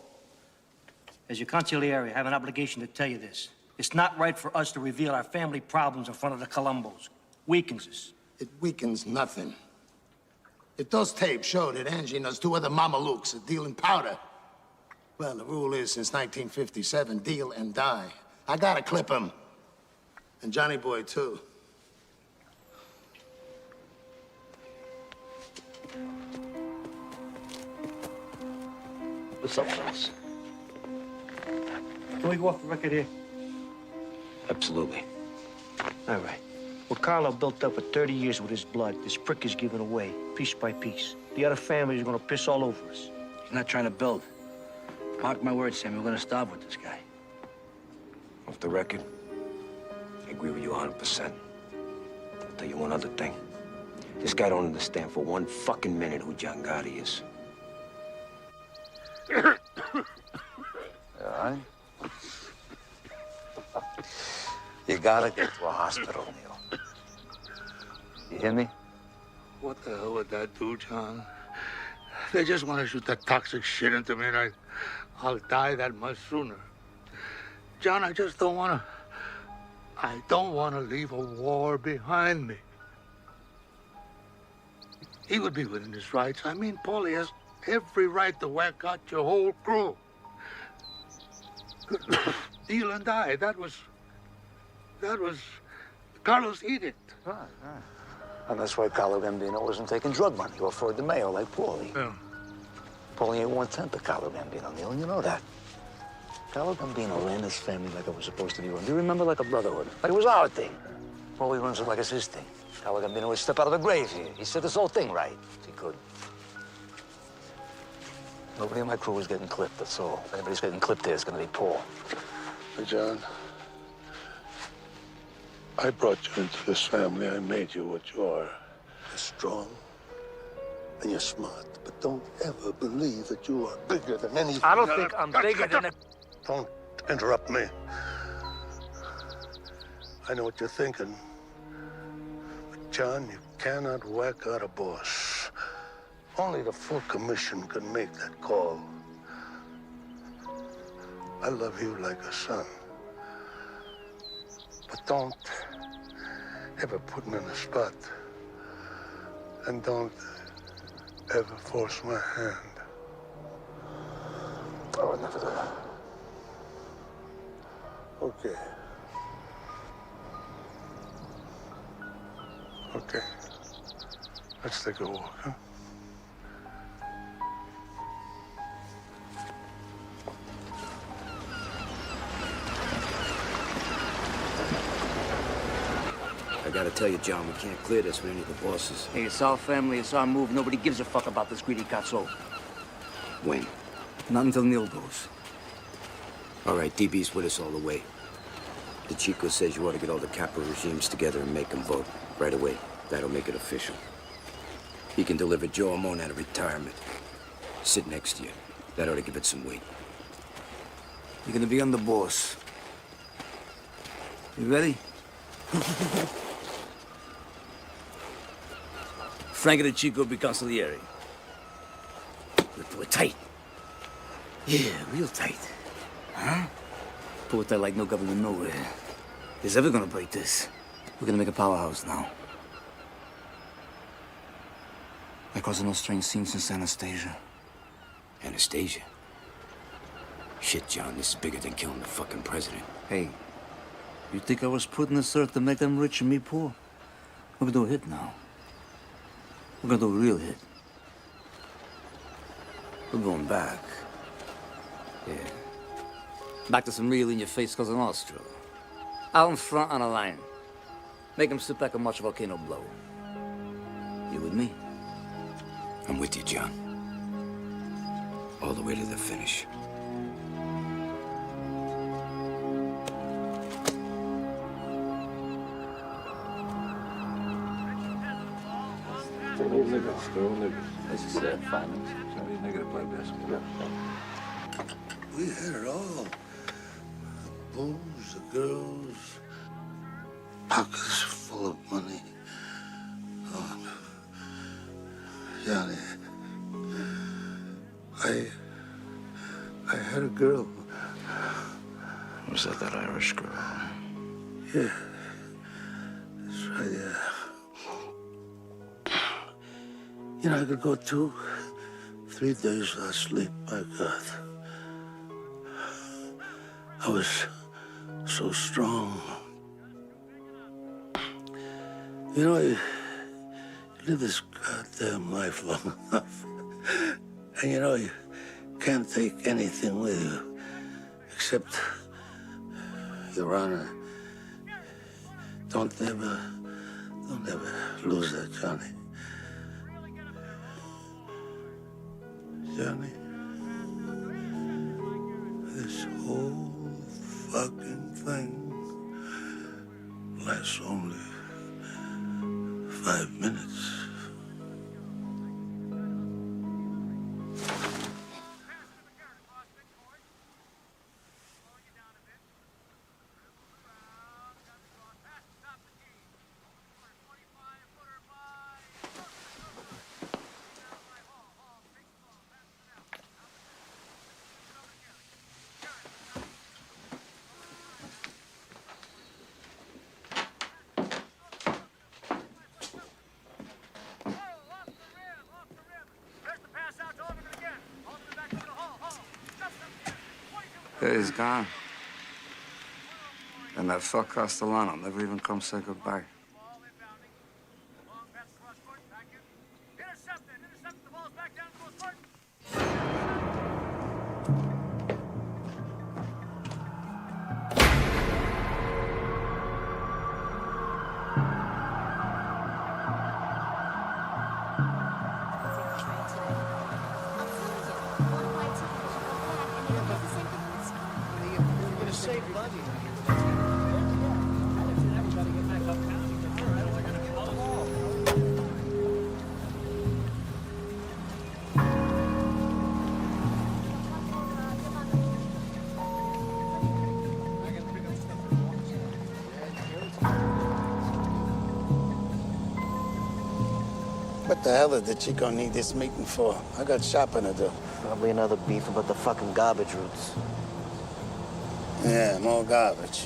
as your consigliere, I have an obligation to tell you this. It's not right for us to reveal our family problems in front of the Columbos. Weakens us. It weakens nothing. If those tapes show that Angie and those two other mamalukes are dealing powder, well, the rule is since 1957, deal and die. I gotta clip him. And Johnny Boy, too. What's up, fellas? Can we go off the record here? Absolutely. All right. What Carlo built up for 30 years with his blood, this prick is giving away, piece by piece. The other families are gonna piss all over us. He's not trying to build. Mark my words, Sammy, we're gonna starve with this guy. Off the record, I agree with you 100%. I'll tell you one other thing. This guy don't understand for one fucking minute who John Gotti is. All right. You gotta get to a hospital, Neil. You hear me? What the hell would that do, John? They just want to shoot that toxic shit into me, and I'll die that much sooner. John, I just don't want to... I don't want to leave a war behind me. He would be within his rights. I mean, Paulie has every right to whack out your whole crew. Neil and I, that was Carlos' edict. Right. And that's why Carlo Gambino wasn't taking drug money or Floyd DeMeo like Paulie. Yeah. Paulie ain't 1/10 of Carlo Gambino, Neil, and you know that. Carlo Gambino ran his family like it was supposed to be run. Do you remember, like a brotherhood? Like it was our thing. Paulie runs it like it's his thing. Carlo Gambino would step out of the grave here. He said this whole thing right, if he could. Nobody in my crew was getting clipped, that's all. If anybody's getting clipped there, it's gonna be Paul. Hey, John, I brought you into this family. I made you what you are. You're strong and you're smart, but don't ever believe that you are bigger than anything. I don't think I'm bigger than a... Don't interrupt me. I know what you're thinking. But, John, you cannot whack out a boss. Only the full commission can make that call. I love you like a son. But don't ever put me in a spot. And don't ever force my hand. I would never do that. Okay. Okay. Let's take a walk, huh? I gotta tell you, John, we can't clear this with any of the bosses. Hey, it's our family, it's our move. Nobody gives a fuck about this greedy cazzo. When? Not until Neil goes. All right, DB's with us all the way. The Chico says you ought to get all the capital regimes together and make them vote right away. That'll make it official. He can deliver Joe Amon out of retirement. Sit next to you. That ought to give it some weight. You're gonna be underboss. You ready? Frank and the Chico be consigliere. We're tight. Yeah, real tight. Huh? Pull it tight like no government nowhere. Is ever gonna break this? We're gonna make a powerhouse now. They're causing no strange scenes since Anastasia. Anastasia? Shit, John, this is bigger than killing the fucking president. Hey, you think I was put in this earth to make them rich and me poor? We're gonna do a hit now. We're gonna do a real hit. We're going back. Yeah. Back to some real in-your-face Cosa Nostra. Out in front on a line. Make them sit back and watch a volcano blow. You with me? I'm with you, John. All the way to the finish. This is finance. We had it all. The booze, the girls, pockets full of money. Oh, Johnny, I had a girl. Was that Irish girl? Yeah, that's right, yeah. You know, I could go 2, 3 days without sleep, my God. I was so strong. You know, you live this goddamn life long enough. And you know, you can't take anything with you except your honor. Don't ever lose that, Johnny. Johnny, this whole fucking thing lasts only 5 minutes. Yeah, he's gone. And that fuck Castellano never even come say goodbye. What the hell did the Chico need this meeting for? I got shopping to do. Probably another beef about the fucking garbage routes. Yeah, more garbage.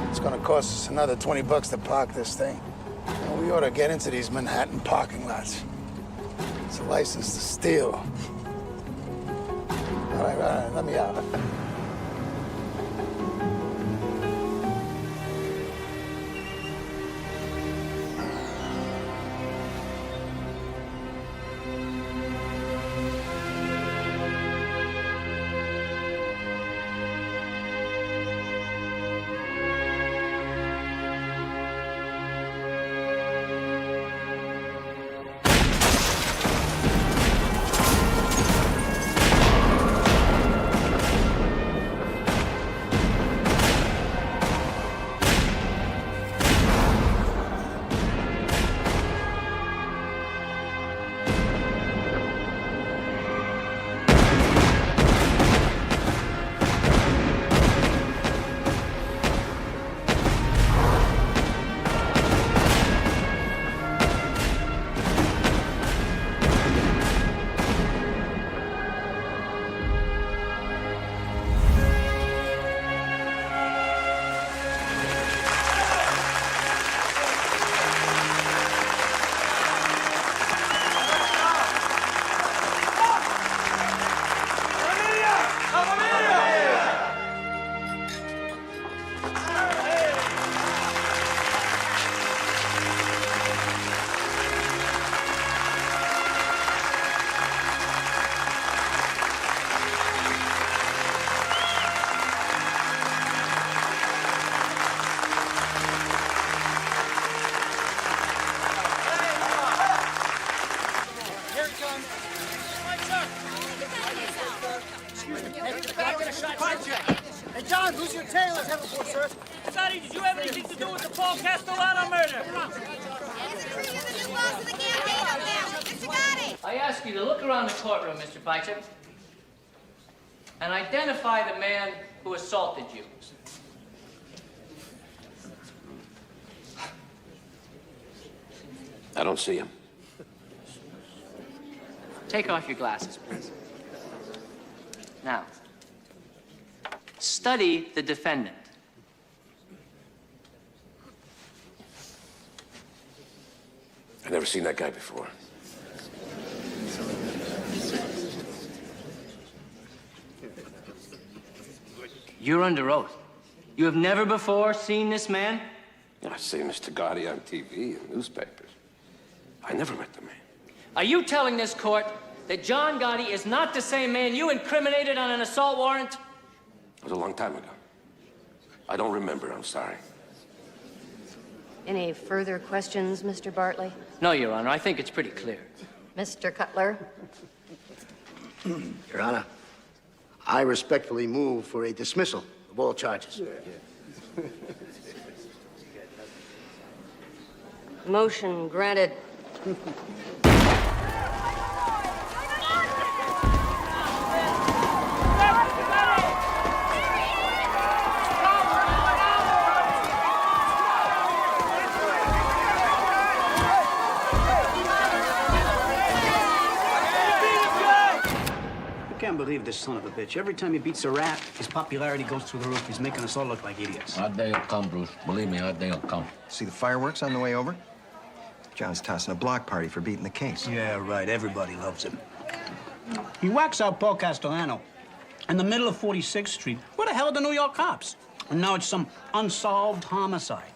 It's gonna cost us another $20 to park this thing. Well, we ought to get into these Manhattan parking lots. It's a license to steal. All right, let me out. Hey, John, who's your tailor? Sir. Sonny, did you have anything to do with the Paul Castellano murder? I ask you to look around the courtroom, Mr. Picher, and identify the man who assaulted you. I don't see him. Take off your glasses, please. Now, Study the defendant. I've never seen that guy before. You're under oath. You have never before seen this man? I've seen Mr. Gotti on TV and newspapers. I never met the man. Are you telling this court that John Gotti is not the same man you incriminated on an assault warrant? It was a long time ago. I don't remember, I'm sorry. Any further questions, Mr. Bartley? No, Your Honor. I think it's pretty clear. Mr. Cutler? Your Honor, I respectfully move for a dismissal of all charges. Motion granted. I can't believe this son of a bitch. Every time he beats a rat, his popularity goes through the roof. He's making us all look like idiots. Our day will come, Bruce. Believe me, our day will come. See the fireworks on the way over? John's tossing a block party for beating the case. Yeah, right. Everybody loves him. He whacks out Paul Castellano in the middle of 46th Street. Where the hell are the New York cops? And now it's some unsolved homicide.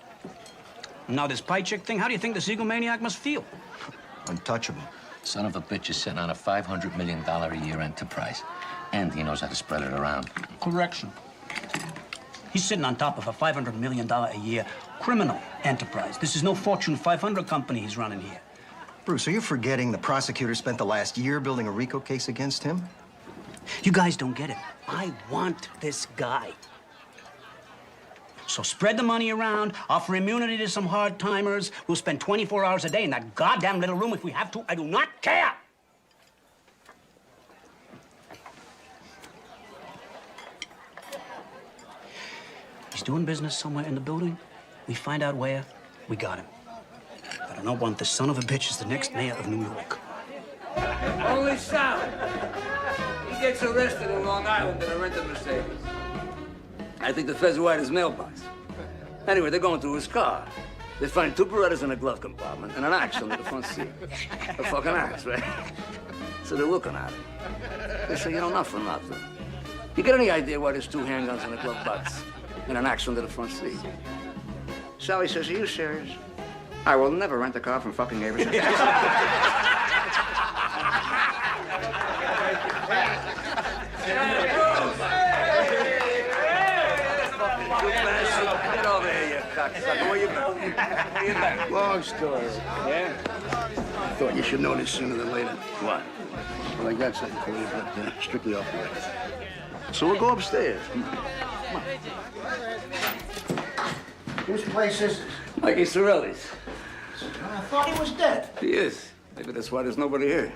And now this pie chick thing, how do you think this egomaniac must feel? Untouchable. Son of a bitch is sitting on a $500 million a year enterprise. And he knows how to spread it around. Correction. He's sitting on top of a $500 million a year criminal enterprise. This is no Fortune 500 company he's running here. Bruce, are you forgetting the prosecutor spent the last year building a RICO case against him? You guys don't get it. I want this guy. So spread the money around, offer immunity to some hard-timers. We'll spend 24 hours a day in that goddamn little room if we have to. I do not care. He's doing business somewhere in the building. We find out where, we got him. But I don't want this son of a bitch as the next mayor of New York. Only Sal. He gets arrested in Long Island in a rental Mercedes. I think the feds were at his mailbox. Anyway, they're going through his car. They find 2 Berettas in a glove compartment and an axe under the front seat. A fucking axe, right? So they're looking at him. They say, you know, not for nothing. You get any idea why there's 2 handguns in a glove box and an axe under the front seat? Sally says, are you serious? I will never rent a car from fucking Averson. Get over here, you cocksucker. Where you been? Where you been? Long story. Yeah? I thought you should know this sooner than later. What? Well, I got something for you, but strictly off the record. So we'll go upstairs. Come on. Whose place is this? Mikey Sorelli's. I thought he was dead. He is. Maybe that's why there's nobody here.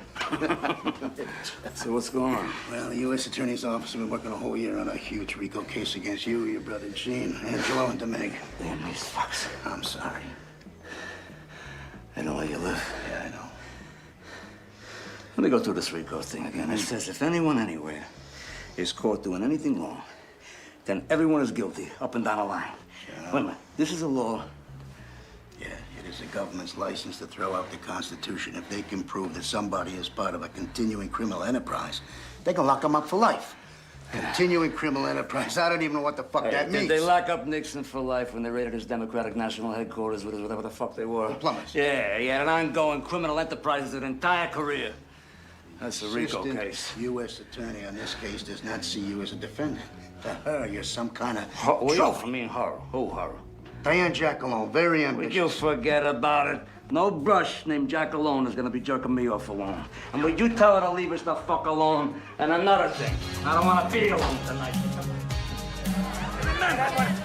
So what's going on? Well, the U.S. Attorney's Office has been working a whole year on a huge RICO case against you, your brother Gene, Angelo, and DeMeg. Damn these fucks. I'm sorry. I know where you live. Yeah, I know. Let me go through this RICO thing again. It says if anyone anywhere is caught doing anything wrong, then everyone is guilty, up and down the line. Wait a minute. This is a law. Yeah, it is the government's license to throw out the Constitution. If they can prove that somebody is part of a continuing criminal enterprise, they can lock them up for life. Continuing criminal enterprise. I don't even know what the fuck that means. Did they lock up Nixon for life when they raided his Democratic National Headquarters with whatever the fuck they were? The plumbers. Yeah, he had an ongoing criminal enterprise his entire career. That's a RICO Assistant case. U.S. Attorney on this case does not see you as a defendant. To her, you're some kind of What do you trophy. mean horror? Who horror? Diane Jackalone, very ambitious. Would you forget about it? No brush named Jack alone is gonna be jerking me off alone. And would you tell her to leave us the fuck alone? And another thing, I don't wanna be alone tonight.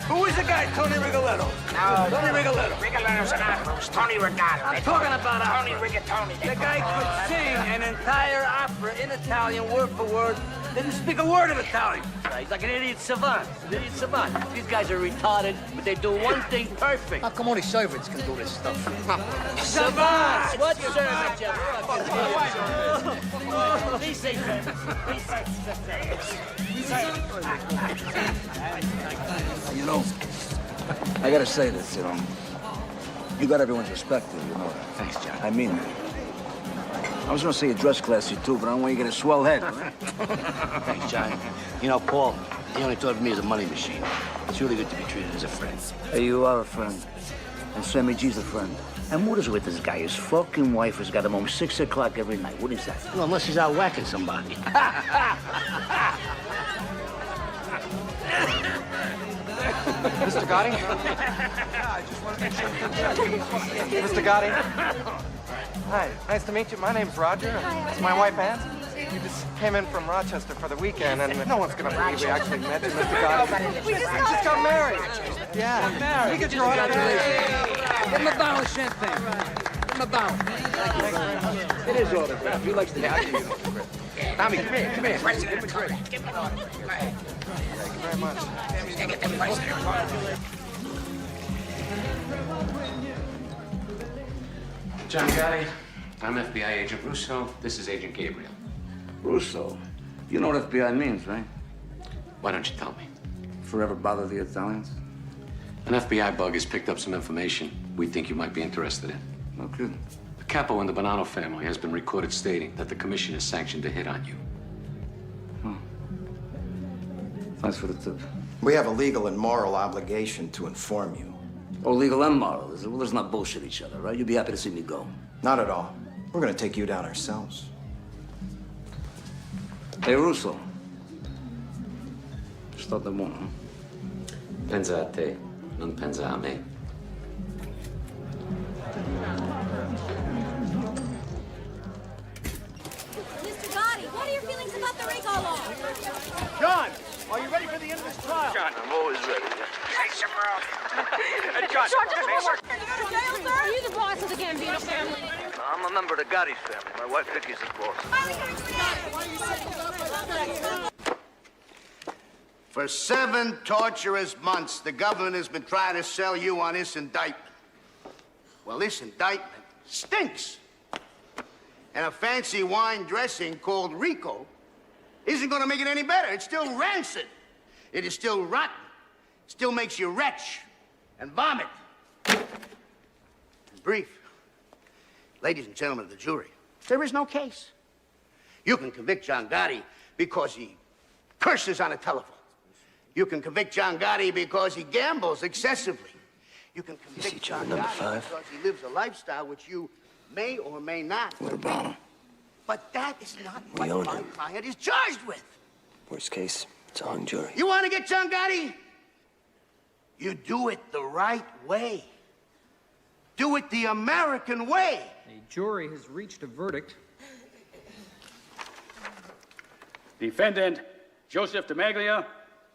Who is the guy, Tony Rigoletto? No, Tony Rigoletto. Rigoletto's not Bruce. Tony Rigoletto. I'm talking about Tony opera. Rigatoni. The guy could sing an entire opera in Italian, word for word, Didn't speak a word of Italian. He's like an idiot savant. An idiot savant. These guys are retarded, but they do one thing perfect. How come only servants can do this stuff? Savants! What servant, Jeff? You know, I gotta say this, you know. You got everyone's respect here, you know that. Thanks, John. I mean that. I was gonna say you dress classy too, but I don't want you to get a swell head. Thanks, John. You know, Paul, he only thought of me as a money machine. It's really good to be treated as a friend. Hey, you are a friend. And Sammy G's a friend. And what is with this guy? His fucking wife has got him home 6 o'clock every night. What is that? Well, unless he's out whacking somebody. Mr. Gotti? Mr. Gotti? Hi, nice to meet you. My name's Roger. It's my wife, Ann. We just came in from Rochester for the weekend, and no one's gonna believe we actually met you, Mr. Gotti. We just got married. Yeah. We could throw it out there. Give him a bottle of champagne. Give him a bottle. Thank you very much. It is autographed. He likes to have you. Tommy, come here. Give him a drink. Thank you very much. John Gotti, I'm FBI Agent Russo. This is Agent Gabriel. Russo. You know what FBI means, right? Why don't you tell me? Forever bother the Italians? An FBI bug has picked up some information we think you might be interested in. No kidding. The capo in the Bonanno family has been recorded stating that the commission has sanctioned a hit on you. Thanks for the tip. We have a legal and moral obligation to inform you. Oh, legal and moral. Well, let's not bullshit each other, right? You'd be happy to see me go. Not at all. We're gonna take you down ourselves. Hey, Russo. Sto da buono. Pensa a te, non pensa a me. Mr. Gotti, what are your feelings about the RICO law? John, are you ready for the end of this trial? John, I'm always ready. Hey, Shimmer. John, are you the boss of the Gambino family? I'm a member of the Gotti family. My wife Vicky's the boss. For 7 torturous months, the government has been trying to sell you on this indictment. Well, this indictment stinks. And a fancy wine dressing called RICO isn't going to make it any better. It's still rancid. It is still rotten. It still makes you retch and vomit. In brief, ladies and gentlemen of the jury, there is no case. You can convict John Gotti because he curses on a telephone. You can convict John Gotti because he gambles excessively. You can convict John Gotti because he lives a lifestyle which you may or may not. What about him? But that is not We what own my him. client is charged with. Worst case, it's a hung jury. You want to get John Gotti? You do it the right way. Do it the American way. The jury has reached a verdict. Defendant Joseph DeMaglia,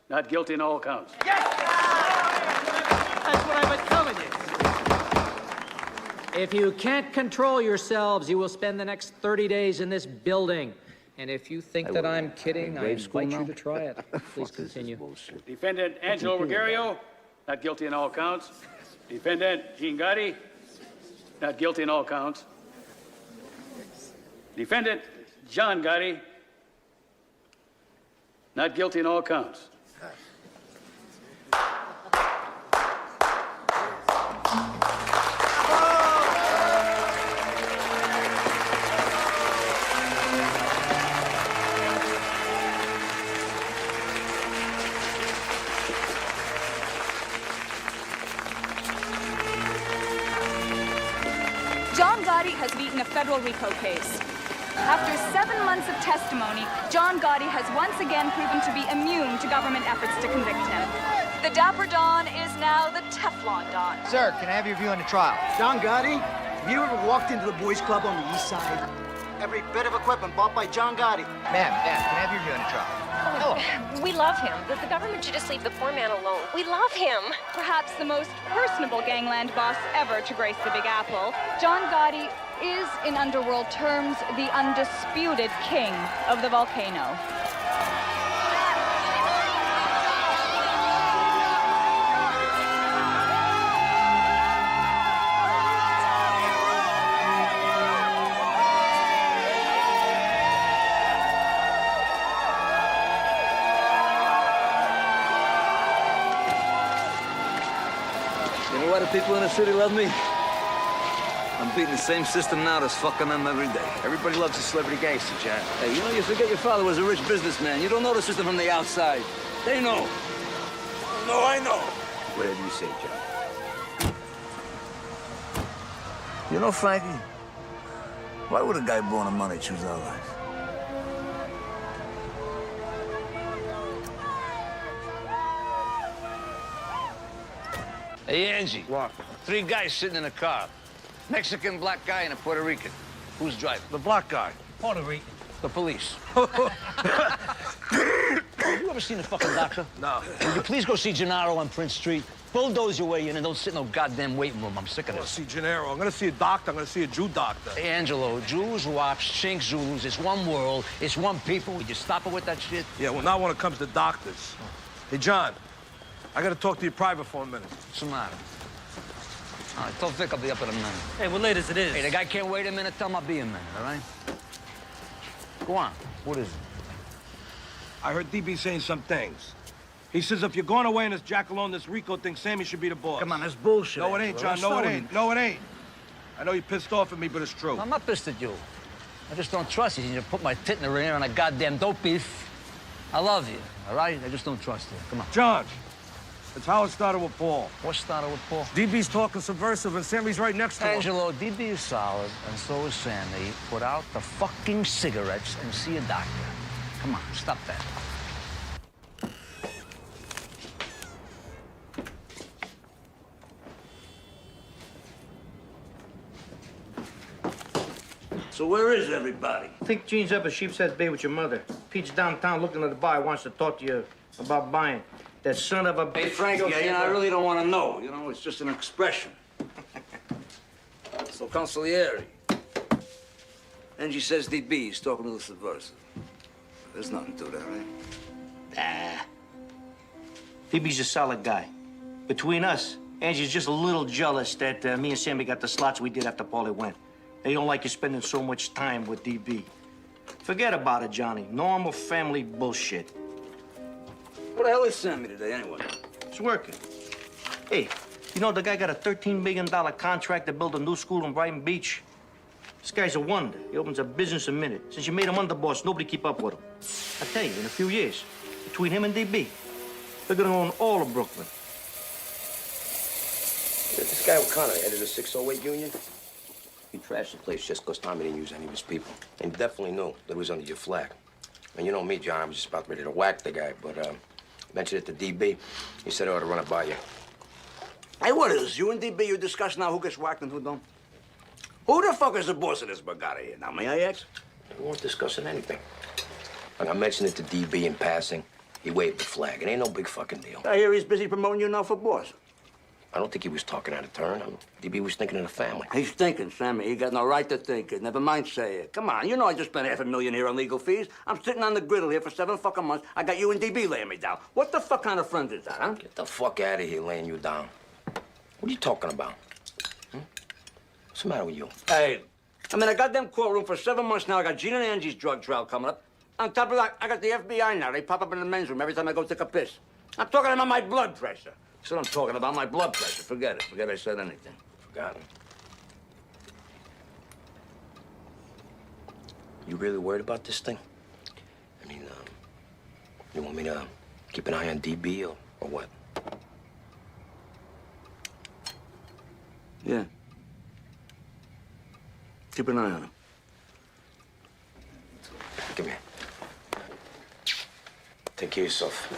not guilty in all counts. That's what I've been telling you. If you can't control yourselves, you will spend the next 30 days in this building. And if you think that I'm kidding, I invite you to try it. Please continue. Defendant Angelo Ruggiero, not guilty in all counts. Defendant Gene Gotti, not guilty in all counts. Defendant John Gotti, not guilty in all counts. John Gotti has beaten a federal RICO case. After 7 months of testimony, John Gotti has once again proven to be immune to government efforts to convict him. The Dapper Don is now the Teflon Don. Sir, can I have your view on the trial? John Gotti, have you ever walked into the boys' club on the east side? Every bit of equipment bought by John Gotti. Ma'am, can I have your view on the trial? We love him. The government should just leave the poor man alone. We love him. Perhaps the most personable gangland boss ever to grace the Big Apple, John Gotti is, in underworld terms, the undisputed king of the volcano. why the people in the city love me? I'm beating the same system now that's fucking them every day. Everybody loves a celebrity gangster, John. Hey, you know, you forget your father was a rich businessman. You don't know the system from the outside. They know. No, I know. Whatever you say, John. You know, Frankie, why would a guy born of money choose our life? Hey, Angie. What? 3 guys sitting in a car. Mexican, black guy, and a Puerto Rican. Who's driving? The black guy. Puerto Rican. The police. You ever seen a fucking doctor? No. Will you please go see Gennaro on Prince Street? Bulldoze your way in and don't sit in no goddamn waiting room. I'm sick of I this. see Gennaro. I'm gonna see a doctor. I'm gonna see a Jew doctor. Hey, Angelo, Jews, Wops, Chinks, Zulus, it's one world, it's one people. Would you stop it with that shit? Yeah, well, not when it comes to doctors. Hey, John, I gotta talk to you private for a minute. What's the matter? All right, tell Vic I'll be up in a minute. Hey, we're late as it is. Hey, the guy can't wait a minute. Tell him I'll be a minute, all right? Go on. What is it? I heard DB saying some things. He says if you're going away in this jackalope, this RICO thing, Sammy should be the boss. Come on, that's bullshit. No, it ain't, John. No, it ain't. No, it ain't. I know you're pissed off at me, but it's true. I'm not pissed at you. I just don't trust you. You put my tit in the ringer on a goddamn dope beef. I love you, all right? I just don't trust you. Come on. John, it's how it started with Paul. What started with Paul? DB's talking subversive, and Sammy's right next to him. Angelo, DB is solid, and so is Sammy. Put out the fucking cigarettes and see a doctor. Come on, stop that. So where is everybody? I think Gene's up at Sheepshead Bay with your mother. Pete's downtown looking at the bar. Wants to talk to you about buying. That son of a... Hey, Frankie, I really don't want to know. You know, it's just an expression. So, Consigliere. Angie says DB is talking to the subversive. There's nothing to that, right? DB's a solid guy. Between us, Angie's just a little jealous that me and Sammy got the slots we did after Paulie went. They don't like you spending so much time with DB. Forget about it, Johnny. Normal family bullshit. What the hell is Sammy today, anyway? It's working. Hey, you know the guy got a $13 million contract to build a new school in Brighton Beach? This guy's a wonder. He opens a business a minute. Since you made him underboss, nobody keep up with him. I tell you, in a few years, between him and DB, they're gonna own all of Brooklyn. This guy O'Connor headed a 608 union. He trashed the place just because Tommy didn't use any of his people. And he definitely knew that it was under your flag. And you know me, John, I was just about ready to whack the guy, but mentioned it to DB. He said I ought to run it by you. Hey, what is you and DB, you discuss now who gets whacked and who don't? Who the fuck is the boss of this Bugatti here? Now, may I ask? We weren't discussing anything. When I mentioned it to DB in passing, he waved the flag. It ain't no big fucking deal. I hear he's busy promoting you now for boss. I don't think he was talking out of turn. DB was thinking of the family. He's thinking, Sammy. He got no right to think it. Never mind say it. Come on, you know I just spent $500,000 here on legal fees. I'm sitting on the griddle here for 7 fucking months. I got you and DB laying me down. What the fuck kind of friend is that, huh? Get the fuck out of here laying you down. What are you talking about? What's the matter with you? Hey, I'm in a goddamn courtroom for 7 months now. I got Gene and Angie's drug trial coming up. On top of that, I got the FBI now. They pop up in the men's room every time I go take a piss. I'm talking about my blood pressure. That's what I'm talking about, my blood pressure. Forget it. Forget I said anything. Forgotten. You really worried about this thing? I mean, you want me to keep an eye on DB or what? Yeah. Keep an eye on him. Come here. Take care of yourself.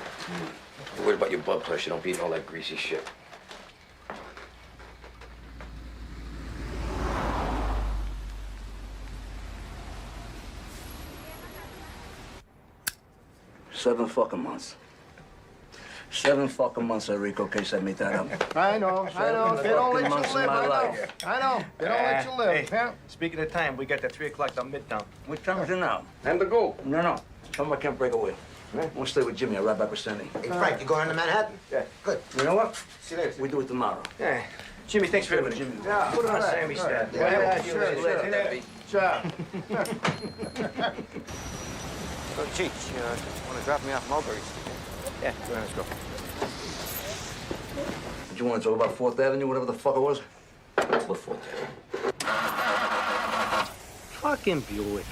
You're worried about your blood pressure. Don't be eating all that greasy shit. Seven fucking months. 7 fucking months of RICO case I made that up. I know. They don't let you live. I know. They don't let you live. Hey, Yeah. speaking of time, we got the 3 o'clock down Midtown. What time is it now? Time to go. No. Tell him I can't break away. We'll stay with Jimmy. I'll ride back with Sandy. Hey, Frank, you going to Manhattan? Yeah. Good. You know what? See you later. We do it tomorrow. Yeah. Jimmy, thanks for everything. Jimmy. Yeah, Put it on Sammy's stab. Yeah, sure. So, Cheech, want to drop me off Mulberry Street? Yeah, go ahead, let's go. Did you want to talk about 4th Avenue, whatever the fuck it was? What for? Fucking Buick.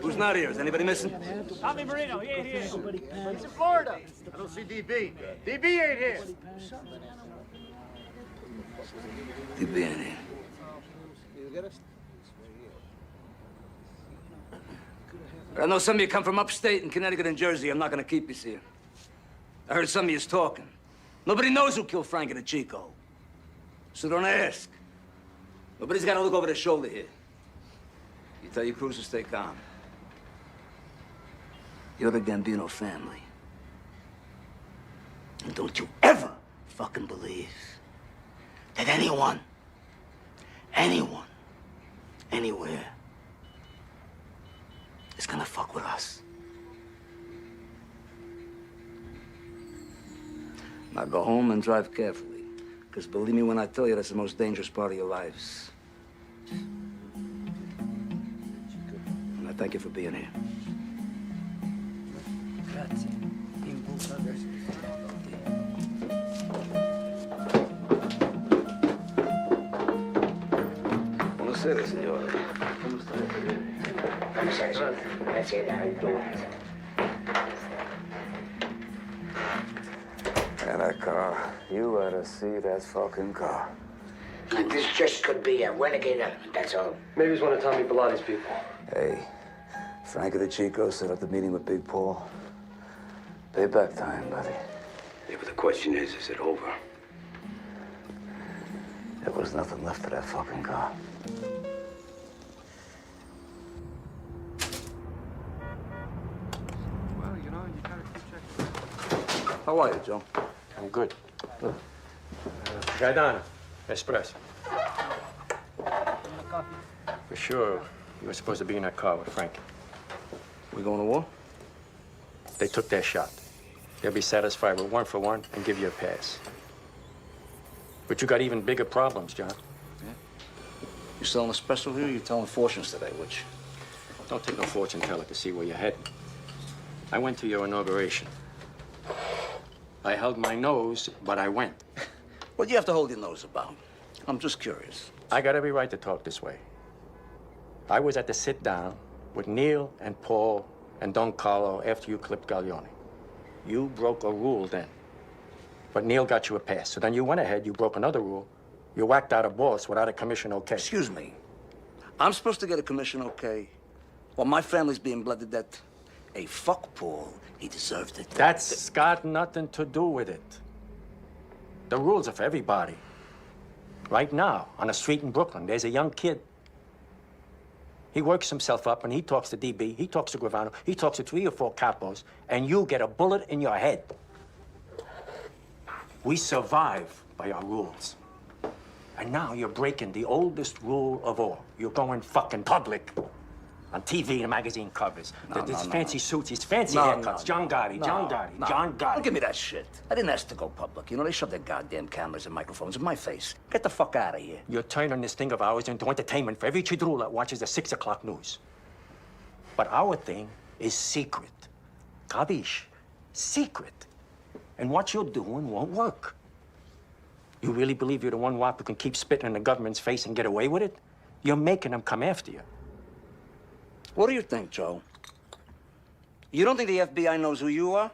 Who's not here? Is anybody missing? Tommy Marino, he ain't here. He's in Florida. I don't see DB. DB ain't here. DB ain't here. I know some of you come from upstate in Connecticut and Jersey. I'm not gonna keep you here. I heard some of you's talking. Nobody knows who killed Frank and the Chico. So don't ask. Nobody's gotta look over their shoulder here. You tell your crews to stay calm. You're the Gambino family. And don't you ever fucking believe that anyone, anywhere, is gonna fuck with us. Now go home and drive carefully. Because believe me when I tell you, that's the most dangerous part of your lives. And I thank you for being here. Grazie. Buonasera, signore. Come state? And that car, you ought to see that fucking car. This just could be a renegade element, that's all. Maybe it's one of Tommy Bellatti's people. Hey, Frank of the Chico set up the meeting with Big Paul. Payback time, buddy. Yeah, but the question is it over? There was nothing left of that fucking car. Well, you know, you gotta keep checking. How are you, Joe? I'm good. Gaetano, espresso. For sure, you were supposed to be in that car with Frank. We going to war? They took their shot. They'll be satisfied with 1 for 1 and give you a pass. But you got even bigger problems, John. Yeah? You selling a special here or you telling fortunes today, which? Don't take no fortune teller to see where you're heading. I went to your inauguration. I held my nose, but I went. What do you have to hold your nose about? I'm just curious. I got every right to talk this way. I was at the sit-down with Neil and Paul and Don Carlo after you clipped Gaglione. You broke a rule then. But Neil got you a pass. So then you went ahead, you broke another rule. You whacked out a boss without a commission okay. Excuse me. I'm supposed to get a commission okay while my family's being bled to death? Hey, fuck Paul. He deserved it. That's got nothing to do with it. The rules are for everybody. Right now, on a street in Brooklyn, there's a young kid. He works himself up and he talks to DB, he talks to Gravano, he talks to 3 or 4 capos, and you get a bullet in your head. We survive by our rules. And now you're breaking the oldest rule of all. You're going fucking public. On TV and magazine covers. There's fancy suits, these fancy haircuts. John Gotti. John Gotti. Don't give me that shit. I didn't ask to go public. You know, they shoved their goddamn cameras and microphones in my face. Get the fuck out of here. You're turning this thing of ours into entertainment for every chidrula that watches the 6 o'clock news. But our thing is secret. Kabish? Secret. And what you're doing won't work. You really believe you're the one wop who can keep spitting in the government's face and get away with it? You're making them come after you. What do you think, Joe? You don't think the FBI knows who you are?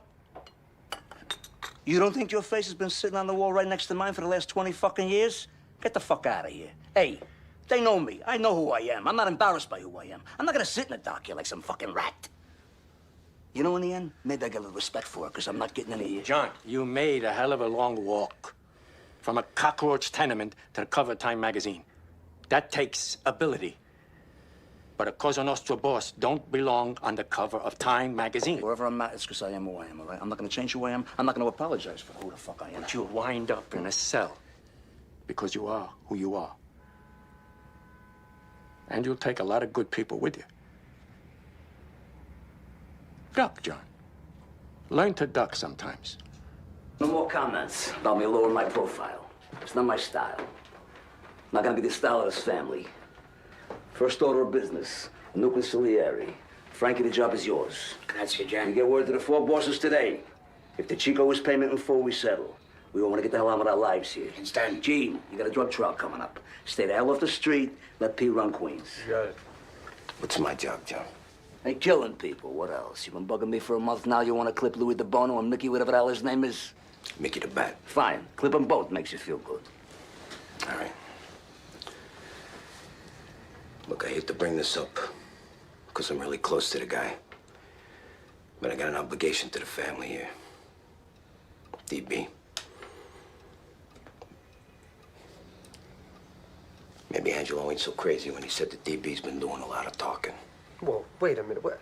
You don't think your face has been sitting on the wall right next to mine for the last 20 fucking years? Get the fuck out of here. Hey, they know me. I know who I am. I'm not embarrassed by who I am. I'm not gonna sit in the dock here like some fucking rat. You know, in the end, maybe I get a little respect for it, because I'm not getting any of you. John, you made a hell of a long walk. From a cockroach tenement to the cover of Time magazine. That takes ability. But a Cosa Nostra boss don't belong on the cover of Time magazine. Wherever I'm at, it's because I am who I am, all right? I'm not going to change who I am. I'm not going to apologize for who the fuck I am. But you'll wind up in a cell because you are who you are. And you'll take a lot of good people with you. Duck, John. Learn to duck sometimes. No more comments about me lowering my profile. It's not my style. Not gonna be the style of this family. First order of business, a new consigliere. Frankie, the job is yours. Grazie, John. You get word to the four bosses today. If the Chico is payment in full, we settle. We all want to get the hell on with our lives here. Understand? Gene, you got a drug trial coming up. Stay the hell off the street. Let P run Queens. You got it. What's my job, John? Hey, killing people. What else? You've been bugging me for a month now. You want to clip Louis DeBono and Mickey, whatever the hell his name is? Mickey the Bat. Fine. Clip them both. Makes you feel good. All right. Look, I hate to bring this up, because I'm really close to the guy. But I got an obligation to the family here. DB. Maybe Angelo ain't so crazy when he said that DB's been doing a lot of talking. Whoa, wait a minute. What?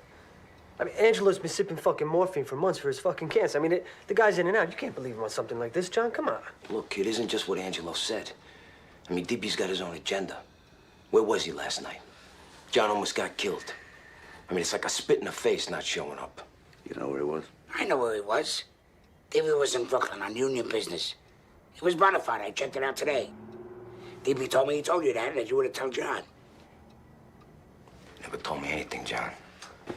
I mean, Angelo's been sipping fucking morphine for months for his fucking cancer. I mean, the guy's in and out. You can't believe him on something like this, John. Come on. Look, it isn't just what Angelo said. I mean, DB's got his own agenda. Where was he last night? John almost got killed. I mean, it's like a spit in the face not showing up. You know where he was? I know where he was. DB was in Brooklyn on union business. He was bona fide. I checked it out today. DB told me he told you that you would have told John. Never told me anything, John.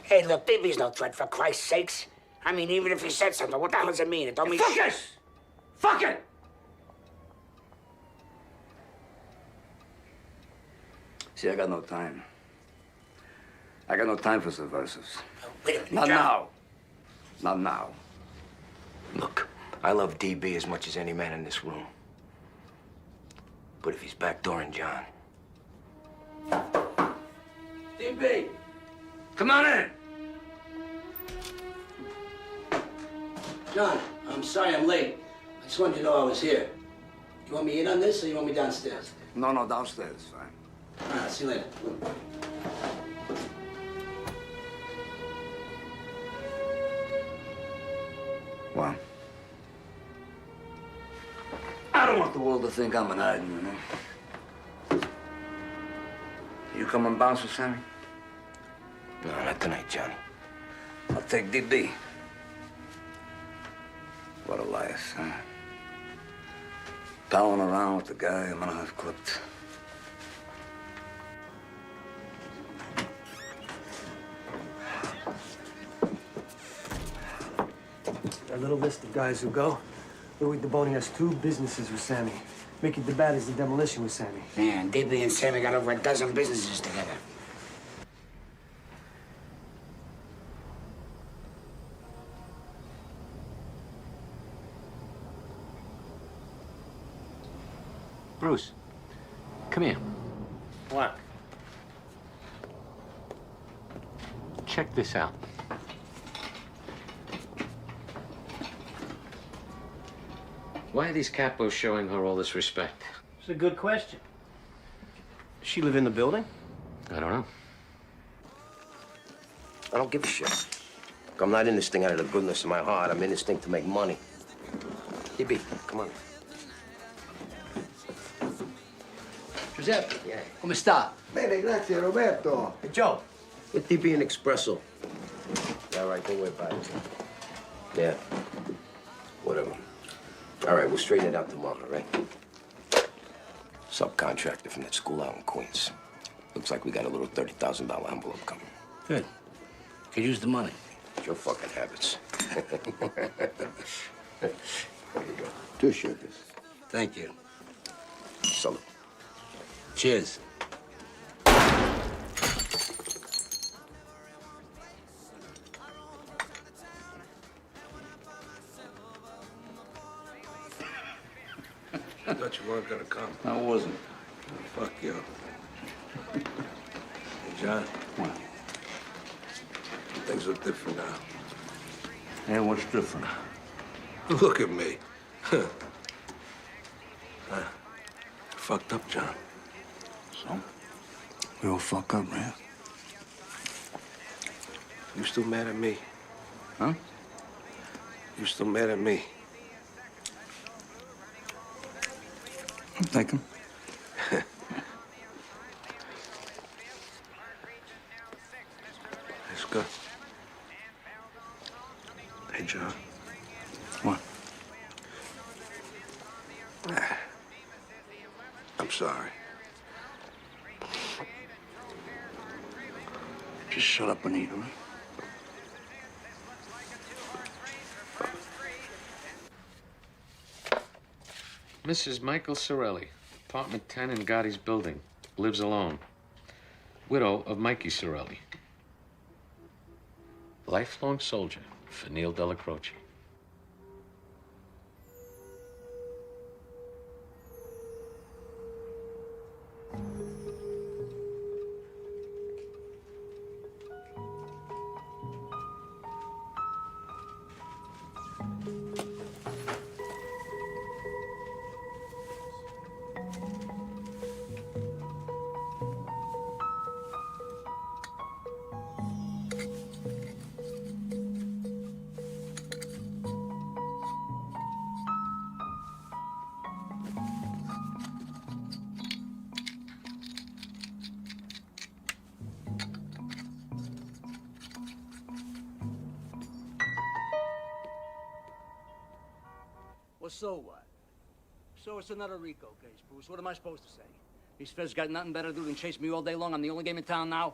Hey, look, DB's no threat, for Christ's sakes. I mean, even if he said something, what the hell does it mean? It don't mean Fuck shit. it! Fuck it! See, I got no time. I got no time for subversives. Wait a minute, Not John. now. Not now. Look, I love DB as much as any man in this room. But if he's backdooring John... DB! Come on in! John, I'm sorry I'm late. I just wanted you to know I was here. You want me in on this, or you want me downstairs? No, downstairs, fine. All right, see you later. Well, I don't want the world to think I'm an hiding, you know. You come and bounce with Sammy? No, not tonight, Johnny. I'll take DB. What a life, huh? Palling around with the guy I'm gonna have clipped. A little list of guys who go. Louis DeBoni has 2 businesses with Sammy. Mickey the Bat is the demolition with Sammy. Man, DB and Sammy got over a dozen businesses together. Bruce, come here. What? Check this out. Why are these capos showing her all this respect? It's a good question. Does she live in the building? I don't know. I don't give a shit. Look, I'm not in this thing out of the goodness of my heart. I'm in this thing to make money. DB, come on. Giuseppe, come sta? Bene, grazie, Roberto. Hey, Joe, get DB an espresso. Yeah, all right, don't worry about it. Yeah, whatever. All right, we'll straighten it out tomorrow, right? Subcontractor from that school out in Queens. Looks like we got a little $30,000 envelope coming. Good. Could use the money. It's your fucking habits. There you go. 2 sugars. Thank you. Salute. Cheers. I thought you weren't gonna come. I wasn't. Fuck you. Hey, John. What? Things are different now. Hey, what's different? Look at me. Fucked up, John. So? We all fuck up, man. You still mad at me? Huh? You still mad at me? I'm thinking. Good. Hey, John. What? I'm sorry. Just shut up and eat, all right? Mrs. Michael Sorelli, apartment 10 in Gotti's building. Lives alone. Widow of Mikey Sorelli. Lifelong soldier for Neil Della Croce. Well, so what? So it's another RICO case, Bruce. What am I supposed to say? These feds got nothing better to do than chase me all day long. I'm the only game in town now.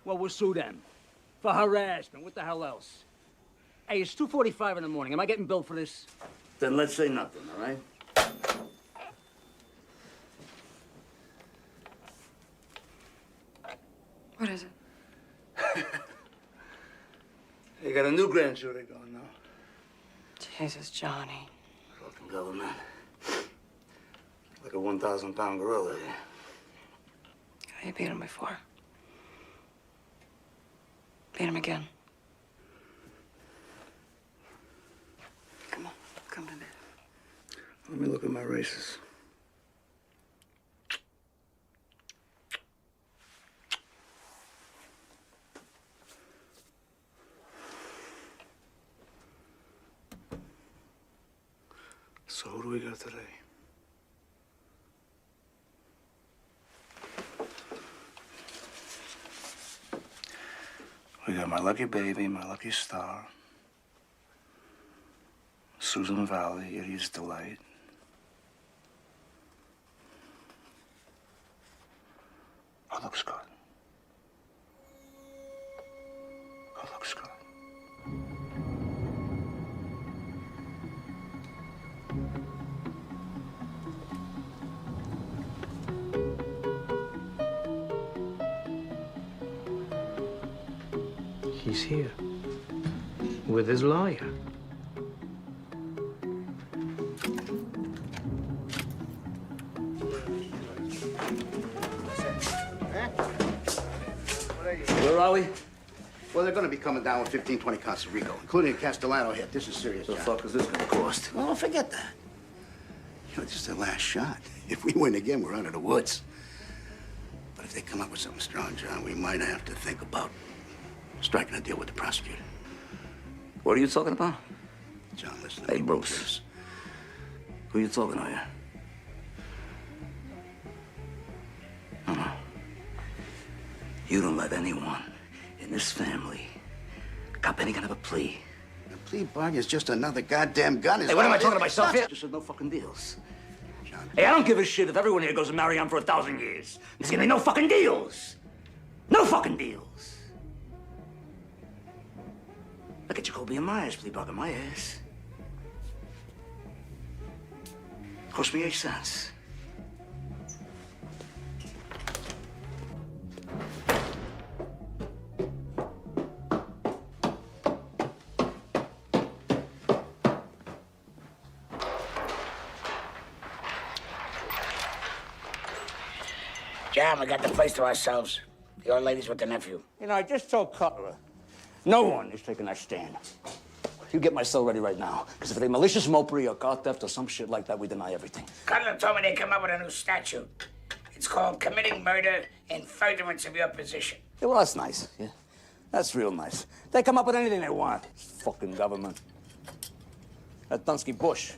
Well, we'll sue them. For harassment. What the hell else? Hey, it's 2:45 in the morning. Am I getting billed for this? Then let's say nothing, all right? What is it? You got a new grand jury going now. Jesus, Johnny. Fucking government. Like a 1,000-pound gorilla. You beat him before. Beat him again. Come on, come to bed. Let me look at my races. So who do we got today? We got my lucky baby, my lucky star, Susan Valley, Idiot's Delight. Oh, looks good. Oh, looks good. He's here. With his lawyer. Where are we? Well, they're going to be coming down with 15, 20 counts of RICO, including a Castellano hit. This is serious. What the fuck is this going to cost? Well, forget that. You know, this is their last shot. If we win again, we're out of the woods. But if they come up with something strong, John, we might have to think about striking a deal with the prosecutor. What are you talking about? John, listen to Hey, me, Bruce. please. Who are you talking to here? No. You don't let anyone in this family cop any kind of a plea. A plea bargain is just another goddamn gun. Hey, what am I talking to myself here? Just said no fucking deals. John. Hey, I don't give a shit if everyone here goes to marry on for 1,000 years. There's gonna be no fucking deals. No fucking deals. Look at Jacoby and Myers plea bargain my ass. Cost me 8 cents. John, we got the place to ourselves. The old lady's with the nephew. You know, I just told Cutler, no one is taking that stand. You get my cell ready right now, because if they malicious mopery or car theft or some shit like that, we deny everything. Cutler told me they come up with a new statute. It's called committing murder in furtherance of your position. Yeah, well, that's nice. Yeah, that's real nice. They come up with anything they want. Fucking government. That Dunsky Bush.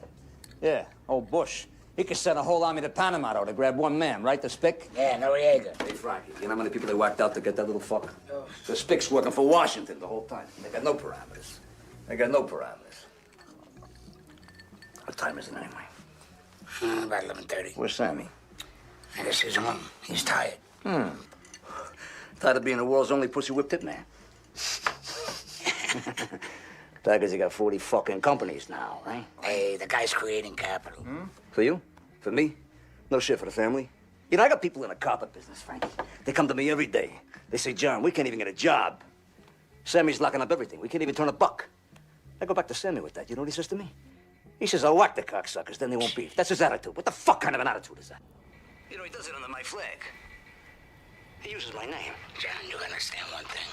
Yeah, old Bush. He could send a whole army to Panama, though, to grab one man, right, the Spick? Yeah, Noriega. Hey, Frankie, you know how many people they whacked out to get that little fuck? The Spick's working for Washington the whole time. They got no parameters. They got no parameters. What time is it, anyway? About 11:30. Where's Sammy? I guess he's home. He's tired. Tired of being the world's only pussy whipped hitman. Tired because you got 40 fucking companies now, right? Hey, the guy's creating capital. For you? For me? No shit for the family. You know, I got people in the carpet business, Frankie. They come to me every day. They say, John, we can't even get a job. Sammy's locking up everything. We can't even turn a buck. I go back to Sammy with that. You know what he says to me? He says, I'll whack the cocksuckers, then they won't beef. That's his attitude. What the fuck kind of an attitude is that? You know, he does it under my flag. He uses my name. John, you understand one thing.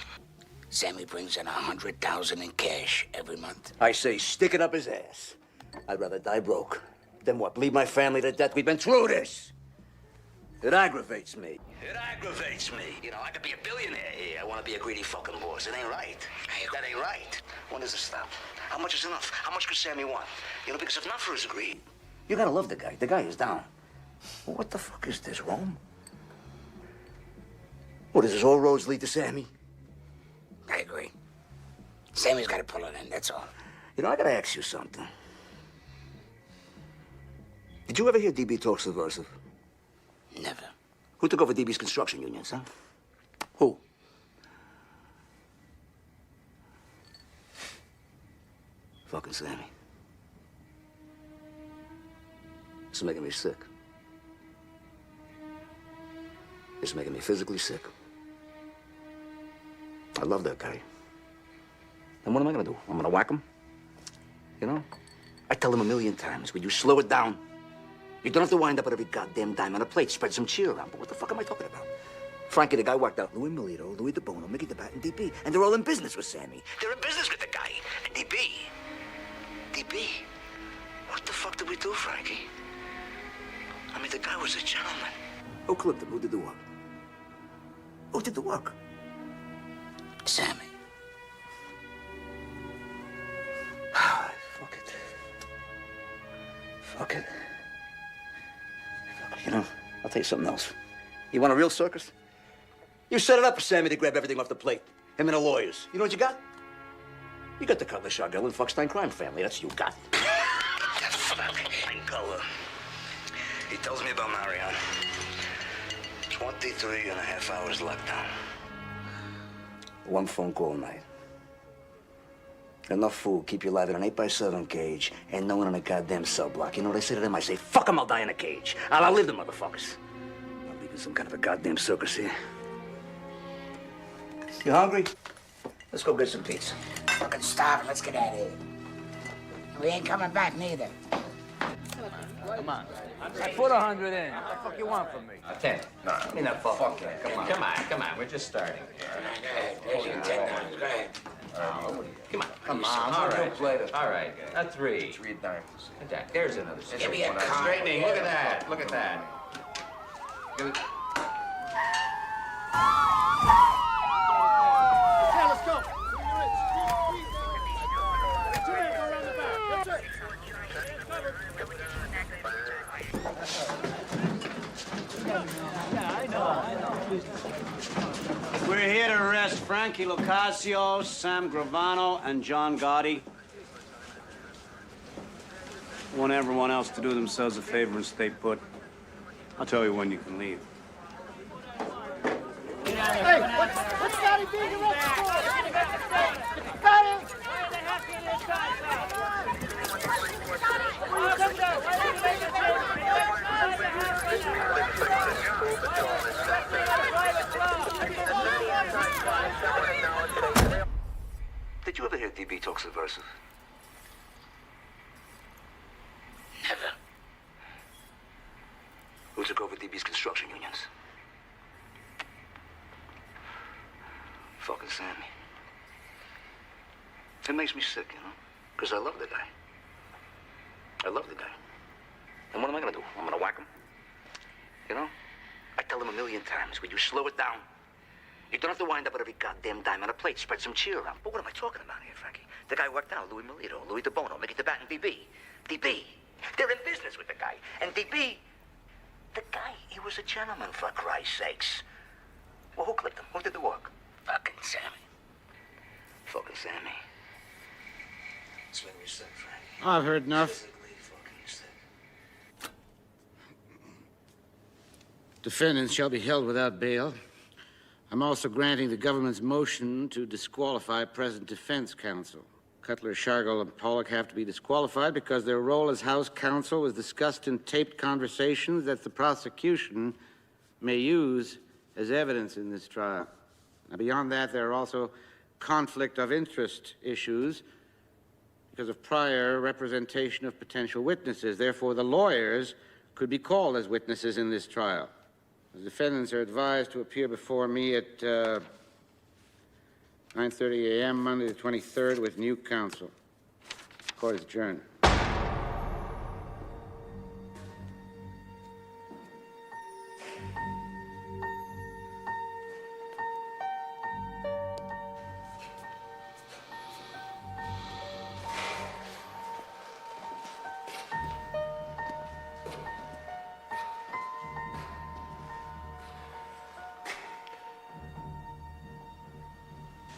Sammy brings in $100,000 in cash every month. I say, stick it up his ass. I'd rather die broke than what? Bleed my family to death? We've been through this. It aggravates me. It aggravates me. You know, I could be a billionaire here. I want to be a greedy fucking boss. It ain't right. That ain't right. When does it stop? How much is enough? How much could Sammy want? You know, because if not for his greed, you gotta love the guy. The guy is down. Well, what the fuck is this, Rome? What is this? All roads lead to Sammy? I agree. Sammy's got to pull it in, that's all. You know, I gotta ask you something. Did you ever hear DB talk subversive? Never. Who took over DB's construction unions, huh? Who? Fucking Sammy. It's making me sick. It's making me physically sick. I love that guy. And what am I gonna do? I'm gonna whack him? You know? I tell him 1,000,000 times, will you slow it down? You don't have to wind up with every goddamn dime on a plate. Spread some cheer around. But what the fuck am I talking about? Frankie, the guy whacked out Louis Milito, Louis DeBono, Mickey DeBat, and DB. And they're all in business with Sammy. They're in business with the guy. And DB. What the fuck did we do, Frankie? I mean, the guy was a gentleman. Who clipped him? Who did the work? Who did the work? Sammy. Fuck it. Fuck it. You know, I'll tell you something else. You want a real circus? You set it up for Sammy to grab everything off the plate. Him and the lawyers. You know what you got? You got the Cutler, Chargell, and Fuckstein crime family. That's what you got. He tells me about Marion. 23 and a half hours lockdown. One phone call a night. Enough food, keep you alive in an 8x7 cage, and no one in a goddamn cell block. You know what I say to them? I say, fuck them, I'll die in a cage. I'll outlive the motherfuckers. I'm leaving some kind of a goddamn circus here. You hungry? Let's go get some pizza. Fucking starving, let's get out of here. We ain't coming back neither. Come on. I put 100 in. What the fuck you want from me? 10. No, I mean that fuck that. Come on. Come on. We're just starting. There's your $10. Go ahead. Come on. Come on. All We'll right. do later. All right. A 3. 3 dimes. There's another. Give me a card. Straightening. Look at that. Look at that. Give it. Okay, let's go. We're here to arrest Frankie Lucasio, Sam Gravano, and John Gotti. I want everyone else to do themselves a favor and stay put. I'll tell you when you can leave. Hey, what's Scotty being arrested for? Scotty! Did you ever hear DB talk subversive? Never. Who took over DB's construction unions? Fucking Sammy. It makes me sick, you know? Because I love the guy. I love the guy. And what am I gonna do? I'm gonna whack him? You know? I tell him 1,000,000 times, will you slow it down? You don't have to wind up with every goddamn dime on a plate. Spread some cheer around. But what am I talking about here, Frankie? The guy worked out Louis Milito, Louis DeBono, Mickey DeBat, and DB. DB. They're in business with the guy. And DB, the guy, he was a gentleman, for Christ's sakes. Well, who clipped him? Who did the work? Fucking Sammy. Fucking Sammy. That's what you said, Frank. I've heard enough. Defendants shall be held without bail. I'm also granting the government's motion to disqualify present defense counsel. Cutler, Shargle, and Pollock have to be disqualified because their role as House counsel was discussed in taped conversations that the prosecution may use as evidence in this trial. Now, beyond that, there are also conflict of interest issues because of prior representation of potential witnesses. Therefore, the lawyers could be called as witnesses in this trial. The defendants are advised to appear before me at 9:30 a.m. Monday the 23rd with new counsel. Court is adjourned.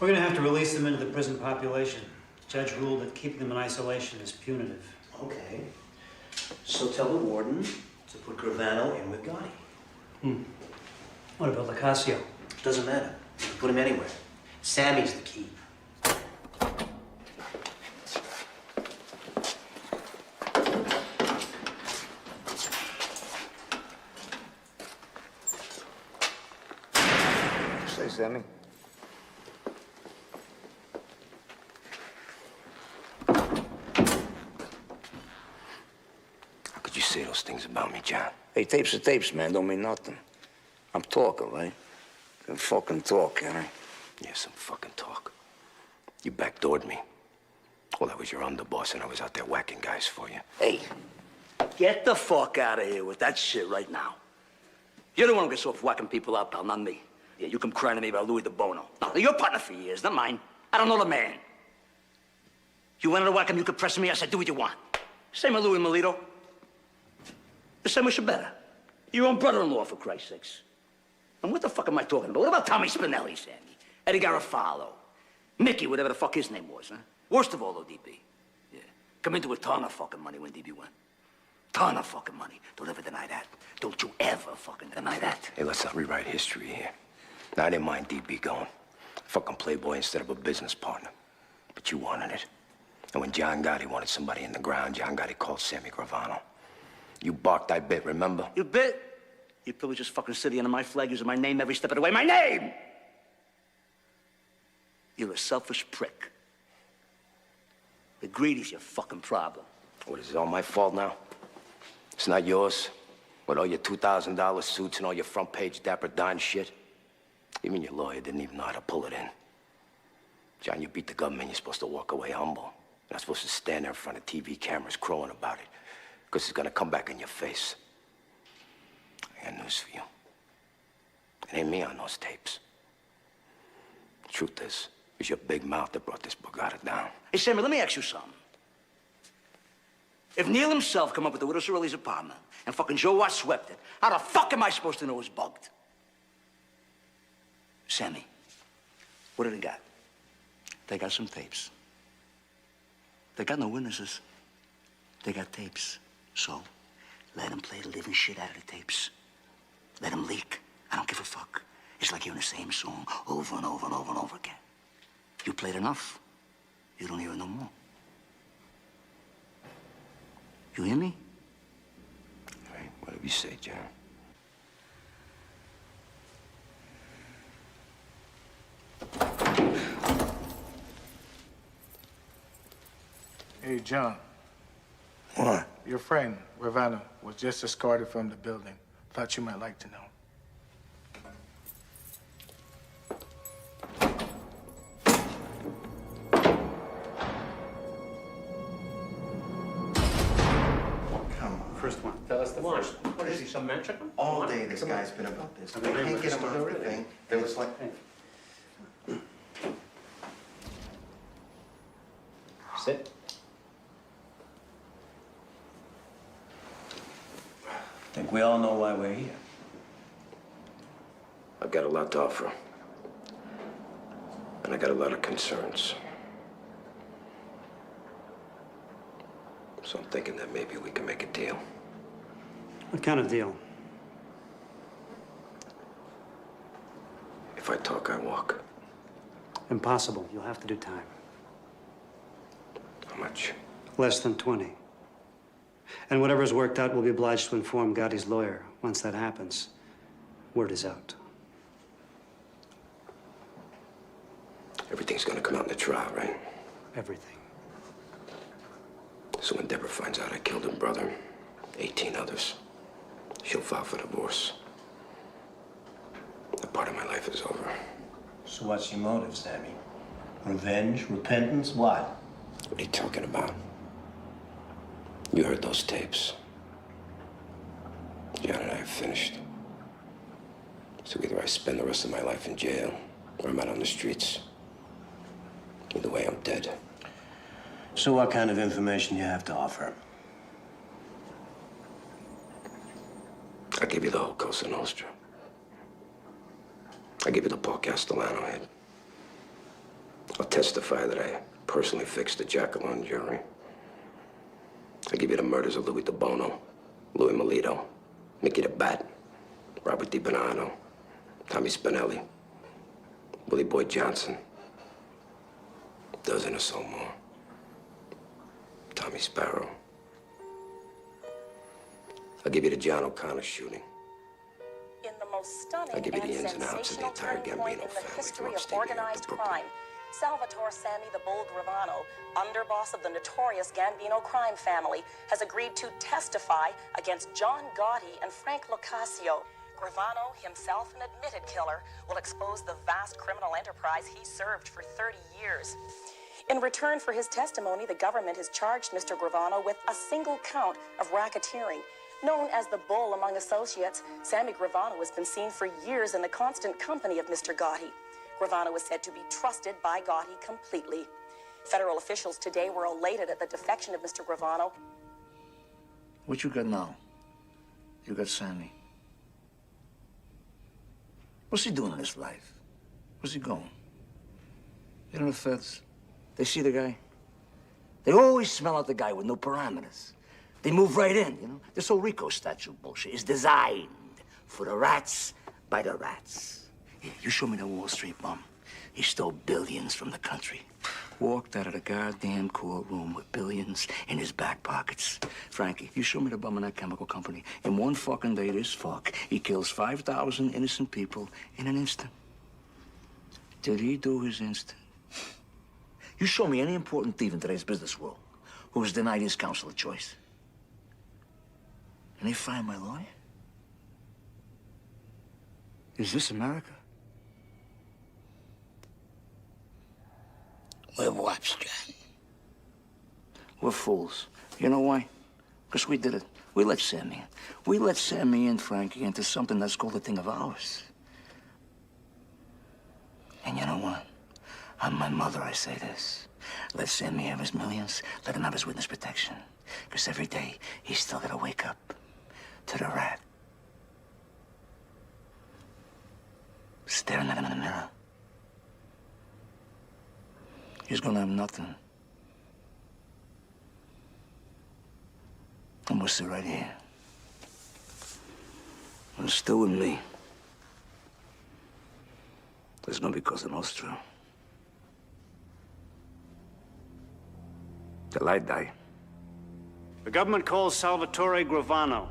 We're going to have to release them into the prison population. The judge ruled that keeping them in isolation is punitive. Okay. So tell the warden to put Gravano in with Gotti. What about Lacasio? Doesn't matter. You can put him anywhere. Sammy's the key. Say, Sammy. Say those things about me, John. Hey, tapes are tapes, man. Don't mean nothing. I'm talking, right? Some fucking talk, can I? Yeah, some fucking talk. You backdoored me. Well, I was your underboss, and I was out there whacking guys for you. Hey, get the fuck out of here with that shit right now. You're the one who gets off whacking people up, pal, not me. Yeah, you come crying to me about Louis DeBono. No, you're partner for years, not mine. I don't know the man. You wanted to whack him, you could press me. I said, do what you want. Same with Louis Melito. The same with Shabetta. Your own brother-in-law, for Christ's sakes. And what the fuck am I talking about? What about Tommy Spinelli, Sammy? Eddie Garofalo? Mickey, whatever the fuck his name was, huh? Worst of all, though, DB. Yeah. Come into a ton of fucking money when DB went. Ton of fucking money. Don't ever deny that. Don't you ever fucking deny that. Hey, let's not rewrite history here. Now, I didn't mind DB going. Fucking playboy instead of a business partner. But you wanted it. And when John Gotti wanted somebody in the ground, John Gotti called Sammy Gravano. You barked, I bit, remember? You bit? You pillaged this fucking city under my flag, using my name every step of the way. My name! You're a selfish prick. The greedy's your fucking problem. What, is it all my fault now? It's not yours? With all your $2,000 suits and all your front-page Dapper Dan shit? Even your lawyer didn't even know how to pull it in. John, you beat the government, you're supposed to walk away humble. You're not supposed to stand there in front of TV cameras crowing about it. Because it's gonna come back in your face. I got news for you. It ain't me on those tapes. The truth is, it was your big mouth that brought this Bugatti down. Hey, Sammy, let me ask you something. If Neil himself come up with the Widow Cirilli's apartment and fucking Joe Watt swept it, how the fuck am I supposed to know it's bugged? Sammy, what do they got? They got some tapes. They got no witnesses. They got tapes. So, let them play the living shit out of the tapes. Let them leak. I don't give a fuck. It's like hearing the same song over and over and over and over again. You played enough, you don't hear it no more. You hear me? All right, whatever you say, John. Hey, John. What? Your friend, Ravana, was just escorted from the building. Thought you might like to know. First one. Tell us the first one. What is he, some Mexican? All day this guy's been about this. I Have you can't been get him with off us the already? thing. It was like... Sit. think we all know why we're here. I've got a lot to offer. And I got a lot of concerns. So I'm thinking that maybe we can make a deal. What kind of deal? If I talk, I walk. Impossible. You'll have to do time. How much? Less than 20. And whatever's worked out, we'll be obliged to inform Gotti's lawyer. Once that happens, word is out. Everything's gonna come out in the trial, right? Everything. So when Deborah finds out I killed her brother, 18 others, she'll file for divorce. That part of my life is over. So what's your motive, Sammy? Revenge? Repentance? What? What are you talking about? You heard those tapes. John and I are finished. So either I spend the rest of my life in jail, or I'm out on the streets. Either way, I'm dead. So what kind of information do you have to offer? I'll give you the whole Cosa Nostra. I'll give you the Paul Castellano head. I'll testify that I personally fixed the Jackalone jury. I'll give you the murders of Louis DeBono, Louis Melito, Mickey the Bat, Robert DiBernardo, Tommy Spinelli, Willie Boy Johnson. A dozen or so more. Tommy Sparrow. I'll give you the John O'Connor shooting. In the most stunning I'll give you the and ins and outs of the sensational entire turning point Gambino in the family history from of upstate New York to organized Brooklyn. crime, Salvatore Sammy the Bull Gravano, underboss of the notorious Gambino crime family, has agreed to testify against John Gotti and Frank Locascio. Gravano, himself an admitted killer, will expose the vast criminal enterprise he served for 30 years. In return for his testimony, the government has charged Mr. Gravano with a single count of racketeering. Known as the Bull among associates, Sammy Gravano has been seen for years in the constant company of Mr. Gotti. Gravano is said to be trusted by Gotti completely. Federal officials today were elated at the defection of Mr. Gravano. What you got now? You got Sammy. What's he doing in his life? Where's he going? You know the feds? They see the guy. They always smell out the guy with no parameters. They move right in, you know? This whole RICO statute bullshit is designed for the rats by the rats. Here, you show me the Wall Street bum. He stole billions from the country. Walked out of the goddamn courtroom with billions in his back pockets. Frankie, you show me the bum in that chemical company. In one fucking day, this fuck, he kills 5,000 innocent people in an instant. Did he do his instant? You show me any important thief in today's business world who was denied his counsel of choice. And they find my lawyer? Is this America? We're wops, John. We're fools. You know why? Because we did it. We let Sammy in. We let Sammy and Frankie into something that's called a thing of ours. And you know what? On my mother, I say this. Let Sammy have his millions. Let him have his witness protection. Because every day, he's still got to wake up to the rat. Staring at him in the mirror. He's gonna have nothing. And we'll sit right here. And still with me. There's gonna be Cosa Nostra. Till I die. The government calls Salvatore Gravano.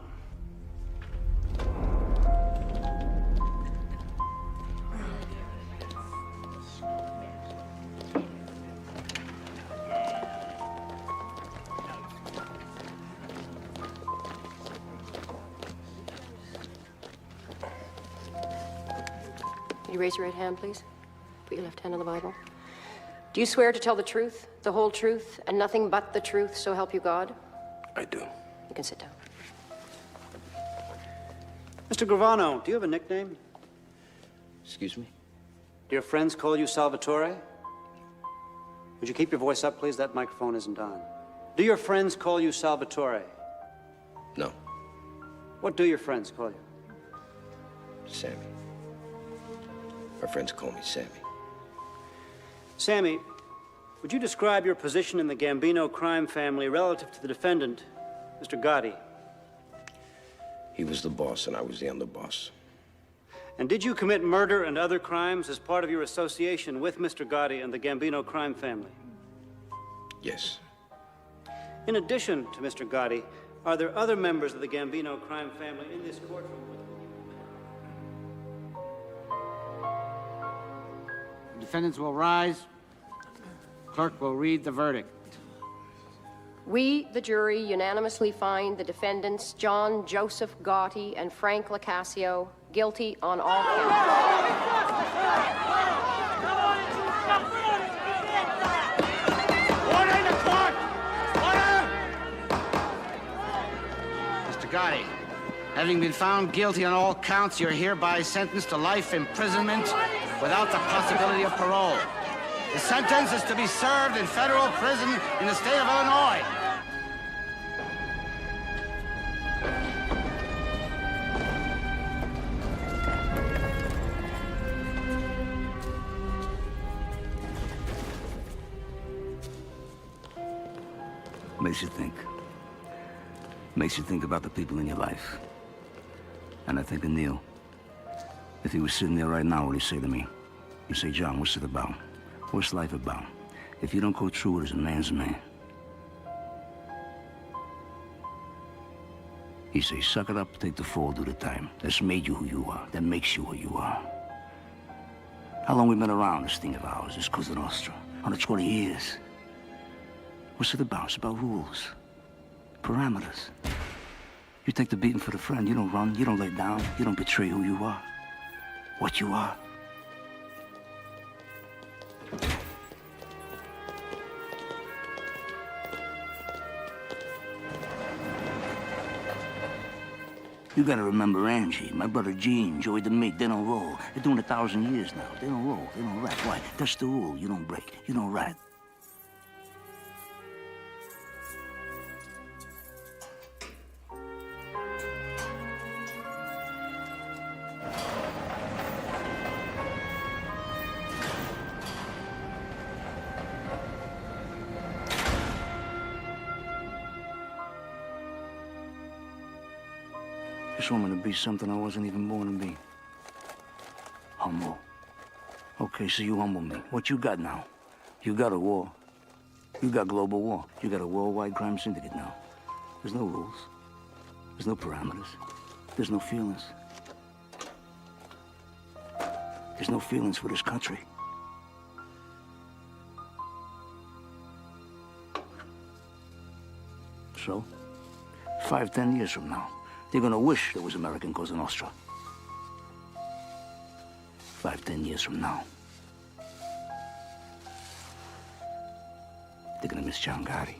Would you raise your right hand, please? Put your left hand on the Bible. Do you swear to tell the truth, the whole truth, and nothing but the truth, so help you God? I do. You can sit down. Mr. Gravano, do you have a nickname? Excuse me? Do your friends call you Salvatore? Would you keep your voice up, please? That microphone isn't on. Do your friends call you Salvatore? No. What do your friends call you? Sammy. My friends call me Sammy. Sammy, would you describe your position in the Gambino crime family relative to the defendant, Mr. Gotti? He was the boss and I was the underboss. And did you commit murder and other crimes as part of your association with Mr. Gotti and the Gambino crime family? Yes. In addition to Mr. Gotti, are there other members of the Gambino crime family in this courtroom? Defendants will rise. Clerk will read the verdict. We, the jury, unanimously find the defendants John Joseph Gotti and Frank Locascio guilty on all counts. Order in the court! Order! Mr. Gotti, having been found guilty on all counts, you're hereby sentenced to life imprisonment without the possibility of parole. The sentence is to be served in federal prison in the state of Illinois. Makes you think. Makes you think about the people in your life. And I think of Neil. If he was sitting there right now, what would he say to me? He'd say, John, what's it about? What's life about? If you don't go through it as a man's man. He'd say, suck it up, take the fall, do the time. That's made you who you are. That makes you what you are. How long we been around, this thing of ours, this Cosa Nostra? 120 years. What's it about? It's about rules. Parameters. You take the beating for the friend. You don't run. You don't lay down. You don't betray who you are. What you are. You gotta remember Angie, my brother Gene, Joey DeMig. They don't roll. They're doing 1,000 years now. They don't roll. They don't rat. Why? That's the rule. You don't break. You don't rat. This woman to be something I wasn't even born to be. Humble. Okay, so you humble me. What you got now? You got a war. You got global war. You got a worldwide crime syndicate now. There's no rules. There's no parameters. There's no feelings. There's no feelings for this country. So, 5, 10 years from now, they're gonna wish there was American Cosa Nostra. 5, 10 years from now. They're gonna miss John Gotti.